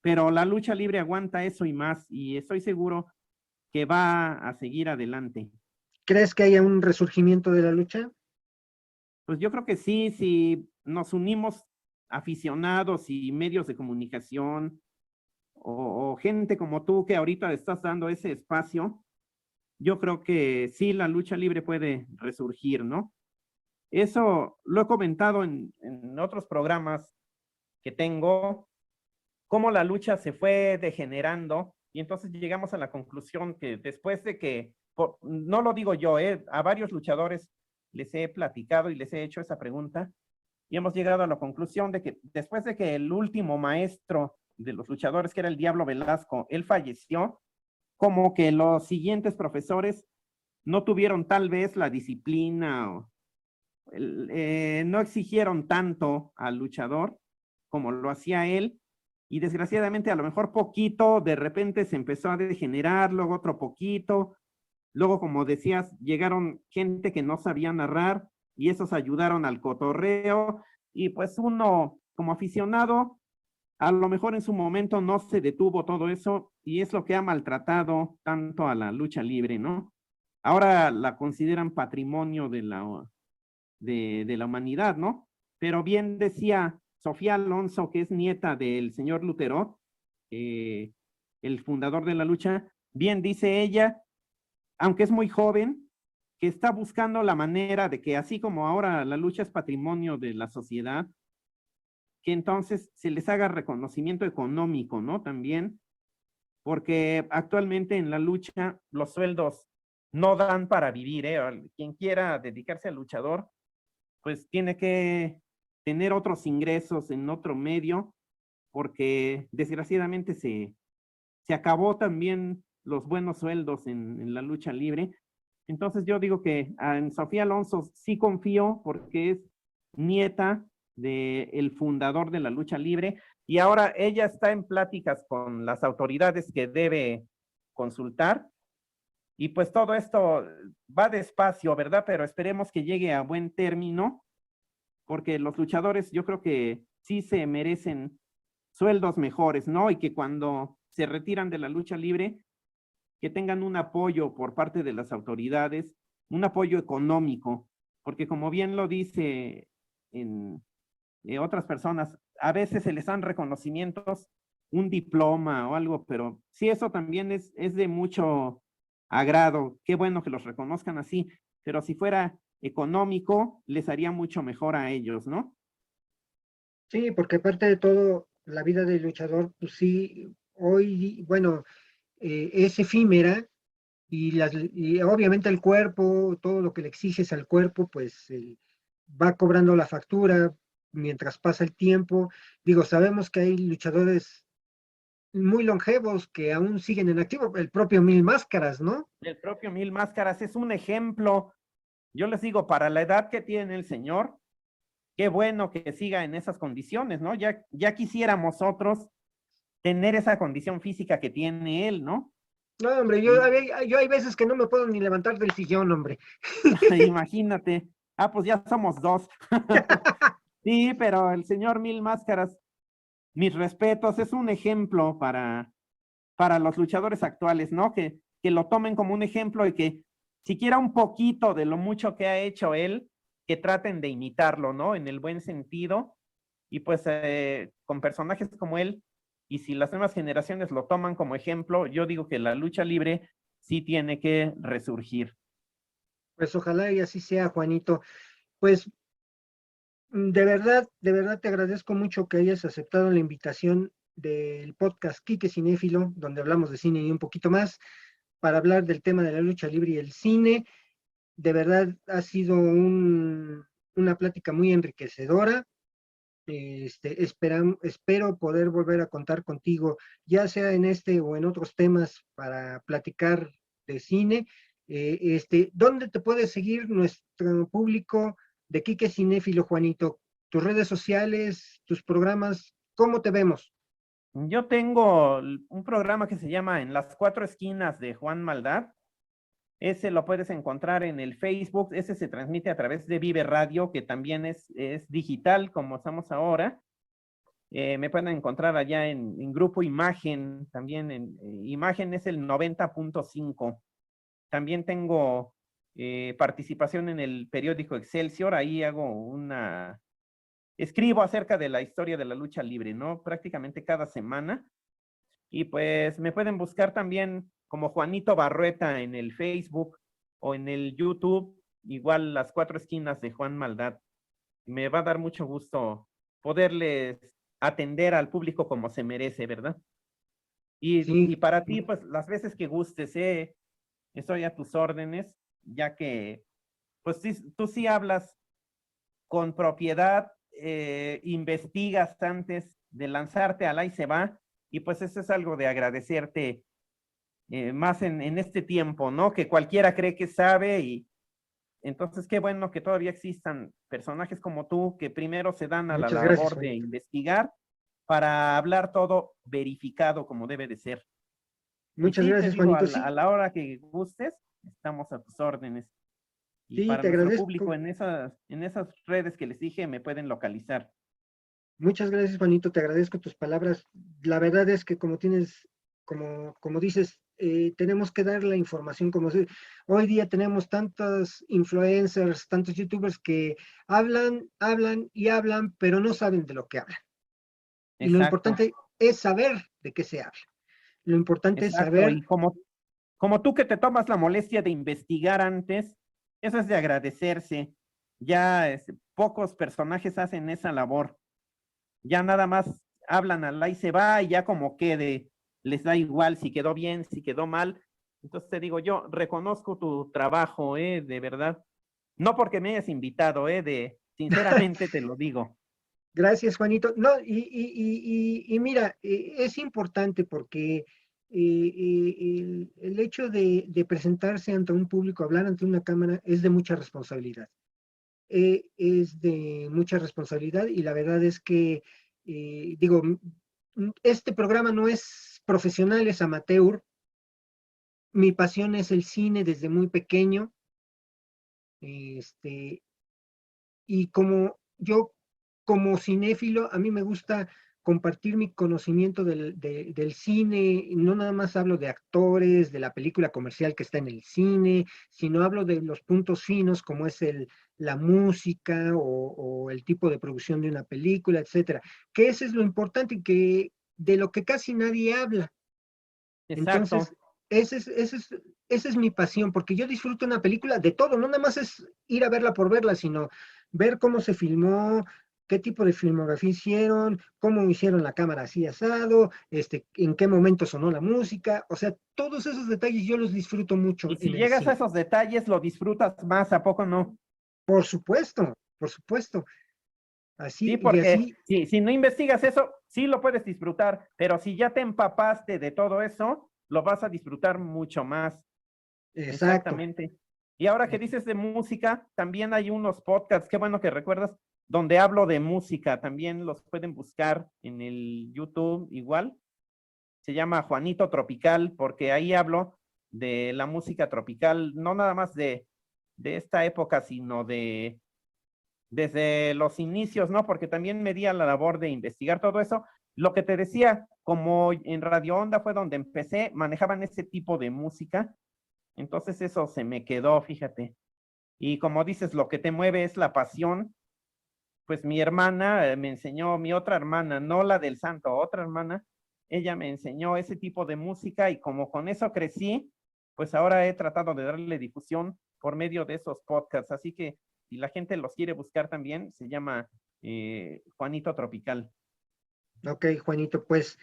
Pero la lucha libre aguanta eso y más, y estoy seguro que va a seguir adelante. ¿Crees que haya un resurgimiento de la lucha? Pues yo creo que sí, si nos unimos aficionados y medios de comunicación o gente como tú que ahorita estás dando ese espacio, yo creo que sí, la lucha libre puede resurgir, ¿no? Eso lo he comentado en otros programas que tengo, cómo la lucha se fue degenerando y entonces llegamos a la conclusión que después de que, no lo digo yo, a varios luchadores les he platicado y les he hecho esa pregunta y hemos llegado a la conclusión de que después de que el último maestro de los luchadores, que era el Diablo Velasco, él falleció, como que los siguientes profesores no tuvieron tal vez la disciplina o no exigieron tanto al luchador como lo hacía él, y desgraciadamente a lo mejor poquito, de repente se empezó a degenerar, luego otro poquito, luego como decías, llegaron gente que no sabía narrar y esos ayudaron al cotorreo, y pues uno como aficionado, a lo mejor en su momento no se detuvo todo eso, y es lo que ha maltratado tanto a la lucha libre, ¿no? Ahora la consideran patrimonio de la humanidad, ¿no? Pero bien decía Sofía Alonso, que es nieta del señor Lutero, eh, el fundador de la lucha, bien dice ella, aunque es muy joven, que está buscando la manera de que así como ahora la lucha es patrimonio de la sociedad, que entonces se les haga reconocimiento económico, ¿no? También, porque actualmente en la lucha los sueldos no dan para vivir, ¿eh? Quien quiera dedicarse al luchador, pues tiene que tener otros ingresos en otro medio, porque desgraciadamente se acabó también los buenos sueldos en la lucha libre. Entonces yo digo que en Sofía Alonso sí confío porque es nieta del fundador de la lucha libre y ahora ella está en pláticas con las autoridades que debe consultar y pues todo esto va despacio, ¿verdad? Pero esperemos que llegue a buen término porque los luchadores yo creo que sí se merecen sueldos mejores, ¿no? Y que cuando se retiran de la lucha libre, que tengan un apoyo por parte de las autoridades, un apoyo económico, porque como bien lo dice en otras personas, a veces se les dan reconocimientos, un diploma o algo, pero sí, eso también es de mucho agrado, qué bueno que los reconozcan así, pero si fuera económico, les haría mucho mejor a ellos, ¿no? Sí, porque aparte de todo, la vida del luchador, pues sí, hoy, bueno, es efímera y obviamente el cuerpo, todo lo que le exiges al cuerpo, pues va cobrando la factura mientras pasa el tiempo. Digo, sabemos que hay luchadores muy longevos que aún siguen en activo, el propio Mil Máscaras, ¿no? El propio Mil Máscaras es un ejemplo. Yo les digo, para la edad que tiene el señor, qué bueno que siga en esas condiciones, ¿no? Ya quisiéramos otros tener esa condición física que tiene él, ¿no? No, hombre, Y yo hay veces que no me puedo ni levantar del sillón, hombre. imagínate, pues ya somos dos. Sí, pero el señor Mil Máscaras, mis respetos, es un ejemplo para los luchadores actuales, ¿no? Que lo tomen como un ejemplo y que siquiera un poquito de lo mucho que ha hecho él, que traten de imitarlo, ¿no? En el buen sentido. Y pues con personajes como él, y si las nuevas generaciones lo toman como ejemplo, yo digo que la lucha libre sí tiene que resurgir. Pues ojalá y así sea, Juanito. Pues de verdad te agradezco mucho que hayas aceptado la invitación del podcast Quique Cinéfilo, donde hablamos de cine y un poquito más, para hablar del tema de la lucha libre y el cine. De verdad ha sido una plática muy enriquecedora. Espero poder volver a contar contigo, ya sea en este o en otros temas, para platicar de cine. ¿Dónde te puede seguir nuestro público de Quique Cinéfilo, Juanito? Tus redes sociales, tus programas, ¿cómo te vemos? Yo tengo un programa que se llama En las cuatro esquinas de Juan Maldad. Ese lo puedes encontrar en el Facebook. Ese se transmite a través de Vive Radio, que también es digital, como estamos ahora. Me pueden encontrar allá en Grupo Imagen, también en Imagen es el 90.5. También tengo participación en el periódico Excelsior. Ahí escribo acerca de la historia de la lucha libre, ¿no? Prácticamente cada semana. Y pues me pueden buscar también como Juanito Barrueta en el Facebook o en el YouTube, igual las cuatro esquinas de Juan Maldad. Me va a dar mucho gusto poderles atender al público como se merece, ¿verdad? Sí, Y para ti, pues las veces que gustes, estoy a tus órdenes, ya que pues sí, tú sí hablas con propiedad, investigas antes de lanzarte al ahí se va, y pues eso es algo de agradecerte más en este tiempo, ¿no? Que cualquiera cree que sabe y entonces qué bueno que todavía existan personajes como tú que primero se dan a la muchas gracias, labor de Juanito. investigar para hablar todo verificado como debe de ser. Y Muchas sí, te gracias, digo, Juanito. a Sí, la hora que gustes, estamos a tus órdenes. Y sí, para te nuestro agradezco. público en esas redes que les dije me pueden localizar. Muchas gracias, Juanito, te agradezco tus palabras. La verdad es que como dices, tenemos que dar la información hoy día tenemos tantos influencers, tantos youtubers que hablan y hablan, pero no saben de lo que hablan. Y lo Exacto, importante es saber de qué se habla. Lo importante es exacto. saber, Y como tú que te tomas la molestia de investigar antes, eso es de agradecerse. Ya pocos personajes hacen esa labor. Ya nada más hablan al ahí se va y ya como quede, les da igual si quedó bien, si quedó mal. Entonces te digo, yo reconozco tu trabajo, de verdad. No porque me hayas invitado, sinceramente te lo digo. gracias, Juanito. No, y mira, es importante porque el hecho de presentarse ante un público, hablar ante una cámara, es de mucha responsabilidad. Es de mucha responsabilidad y la verdad es que, digo, este programa no es profesional, es amateur. Mi pasión es el cine desde muy pequeño. Este, y como cinéfilo, a mí me gusta compartir mi conocimiento del cine. No nada más hablo de actores, de la película comercial que está en el cine, sino hablo de los puntos finos como es la música o el tipo de producción de una película, etcétera. Que eso es lo importante y de lo que casi nadie habla. Entonces, Exacto. ese es, ese es, esa es mi pasión, porque yo disfruto una película de todo, no nada más es ir a verla por verla, sino ver cómo se filmó, qué tipo de filmografía hicieron, cómo hicieron la cámara así asado, en qué momento sonó la música, o sea, todos esos detalles yo los disfruto mucho Y si en el llegas a cine. esos detalles, lo disfrutas más, ¿a poco no? Por supuesto, por supuesto. Así Sí, y porque así, si no investigas eso, sí lo puedes disfrutar, pero si ya te empapaste de todo eso, lo vas a disfrutar mucho más. exacto. Exactamente. Y ahora que eh, dices de música, también hay unos podcasts, qué bueno que recuerdas, donde hablo de música. También los pueden buscar en el YouTube igual. Se llama Juanito Tropical, porque ahí hablo de la música tropical, no nada más de esta época, sino de desde los inicios, ¿no? Porque también me di a la labor de investigar todo eso. Lo que te decía, como en Radio Onda fue donde empecé, manejaban ese tipo de música, entonces eso se me quedó, fíjate. Y como dices, lo que te mueve es la pasión. Pues mi hermana me enseñó, mi otra hermana, no la del santo, otra hermana, ella me enseñó ese tipo de música y como con eso crecí, pues ahora he tratado de darle difusión por medio de esos podcasts. Así que si la gente los quiere buscar también, se llama Juanito Tropical. ok, Juanito, pues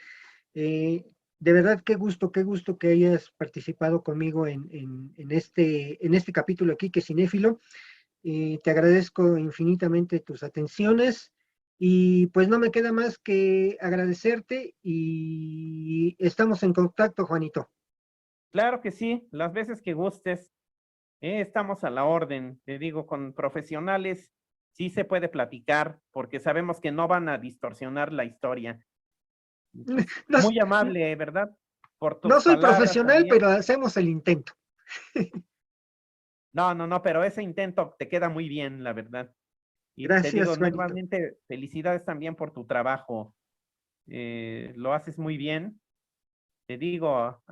de verdad qué gusto que hayas participado conmigo en este capítulo aquí, que es cinéfilo. Te agradezco infinitamente tus atenciones y pues no me queda más que agradecerte y estamos en contacto, Juanito. Claro que sí, las veces que gustes, estamos a la orden. Te digo, con profesionales sí se puede platicar porque sabemos que no van a distorsionar la historia. Pues No, muy amable, ¿verdad? Por no tus soy palabras profesional, también. pero hacemos el intento. No, no, no, pero ese intento te queda muy bien, la verdad. Y te digo Gracias, Juanito. nuevamente, felicidades también por tu trabajo. Lo haces muy bien. Te digo,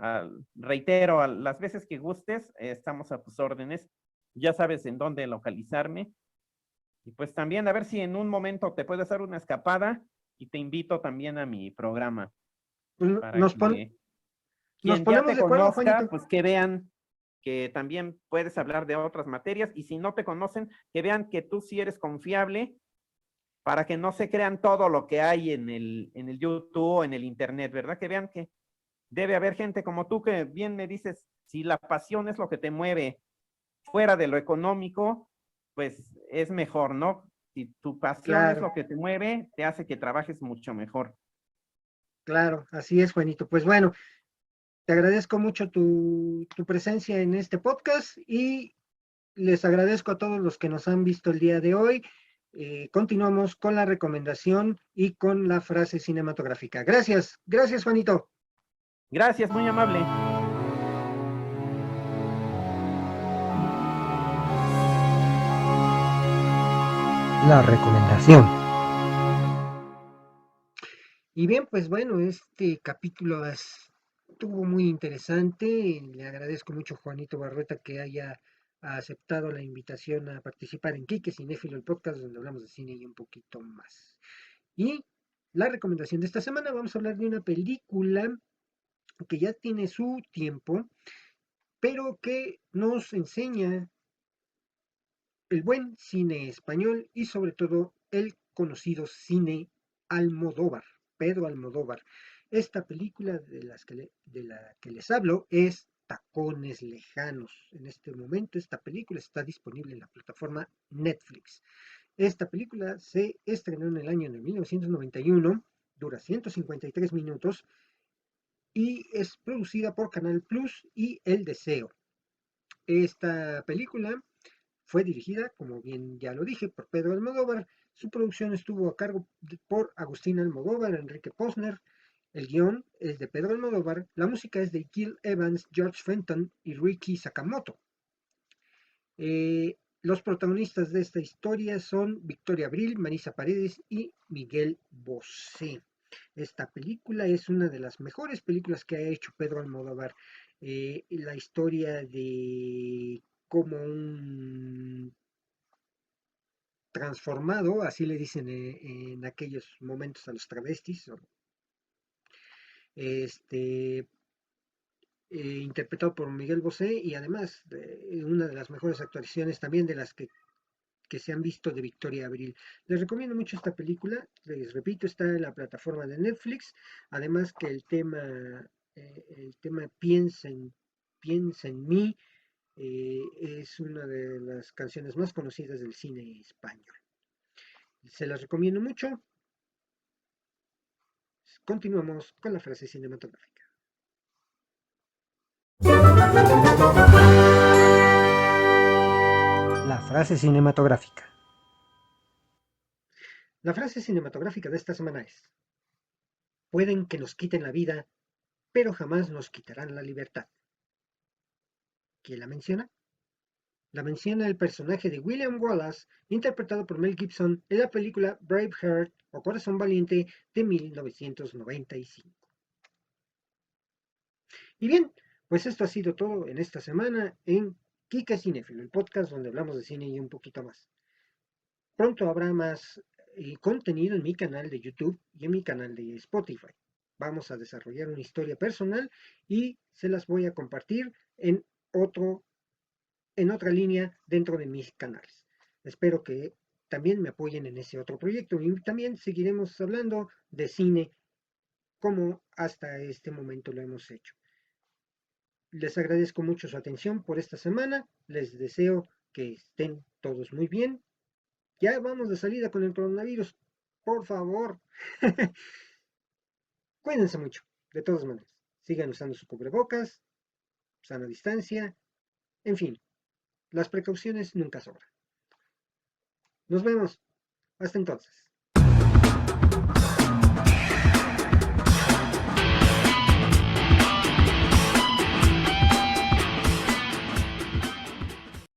reitero, las veces que gustes, estamos a tus órdenes. Ya sabes en dónde localizarme. Y pues también a ver si en un momento te puedo hacer una escapada y te invito también a mi programa Pues para que nos quien ya ponemos te de acuerdo, conozca, Juanito. pues que vean que también puedes hablar de otras materias y si no te conocen, que vean que tú sí eres confiable para que no se crean todo lo que hay en el YouTube o en el Internet, ¿verdad? Que vean que debe haber gente como tú que bien me dices, si la pasión es lo que te mueve fuera de lo económico, pues es mejor, ¿no? Si tu pasión es Claro, lo que te mueve, te hace que trabajes mucho mejor. claro, así es, Juanito. Pues bueno, te agradezco mucho tu presencia en este podcast y les agradezco a todos los que nos han visto el día de hoy. Continuamos con la recomendación y con la frase cinematográfica. Gracias, gracias, Juanito. Gracias, muy amable. La recomendación. Y bien, pues bueno, este capítulo estuvo muy interesante. Le agradezco mucho a Juanito Barrueta que haya aceptado la invitación a participar en Kike Cinéfilo, el podcast donde hablamos de cine y un poquito más. Y la recomendación de esta semana, vamos a hablar de una película que ya tiene su tiempo, pero que nos enseña el buen cine español y sobre todo el conocido cine Almodóvar, Pedro Almodóvar. Esta película de la que les hablo es Tacones Lejanos. En este momento esta película está disponible en la plataforma Netflix. Esta película se estrenó en el año de 1991, dura 153 minutos y es producida por Canal Plus y El Deseo. Esta película fue dirigida, como bien ya lo dije, por Pedro Almodóvar. Su producción estuvo a cargo por Agustín Almodóvar, Enrique Posner. El guión es de Pedro Almodóvar. La música es de Gil Evans, George Fenton y Ricky Sakamoto. Los protagonistas de esta historia son Victoria Abril, Marisa Paredes y Miguel Bosé. Esta película es una de las mejores películas que ha hecho Pedro Almodóvar. La historia de cómo un transformado, así le dicen en aquellos momentos a los travestis, este, interpretado por Miguel Bosé y además una de las mejores actuaciones también de las que se han visto de Victoria Abril. Les recomiendo mucho esta película, les repito, está en la plataforma de Netflix, además que el tema Piensa en mí, es una de las canciones más conocidas del cine español. Se las recomiendo mucho. Continuamos con la frase cinematográfica. La frase cinematográfica. La frase cinematográfica de esta semana es: pueden que nos quiten la vida, pero jamás nos quitarán la libertad. ¿Quién la menciona? La menciona el personaje de William Wallace, interpretado por Mel Gibson en la película Braveheart o Corazón Valiente de 1995. Y bien, pues esto ha sido todo en esta semana en Kika Cinéfilo, el podcast donde hablamos de cine y un poquito más. Pronto habrá más contenido en mi canal de YouTube y en mi canal de Spotify. Vamos a desarrollar una historia personal y se las voy a compartir en otra línea dentro de mis canales. Espero que también me apoyen en ese otro proyecto y también seguiremos hablando de cine como hasta este momento lo hemos hecho. Les agradezco mucho su atención por esta semana. Les deseo que estén todos muy bien. Ya vamos de salida con el coronavirus. Por favor. Cuídense mucho. De todas maneras. Sigan usando su cubrebocas, sana distancia. En fin, las precauciones nunca sobran. Nos vemos. Hasta entonces.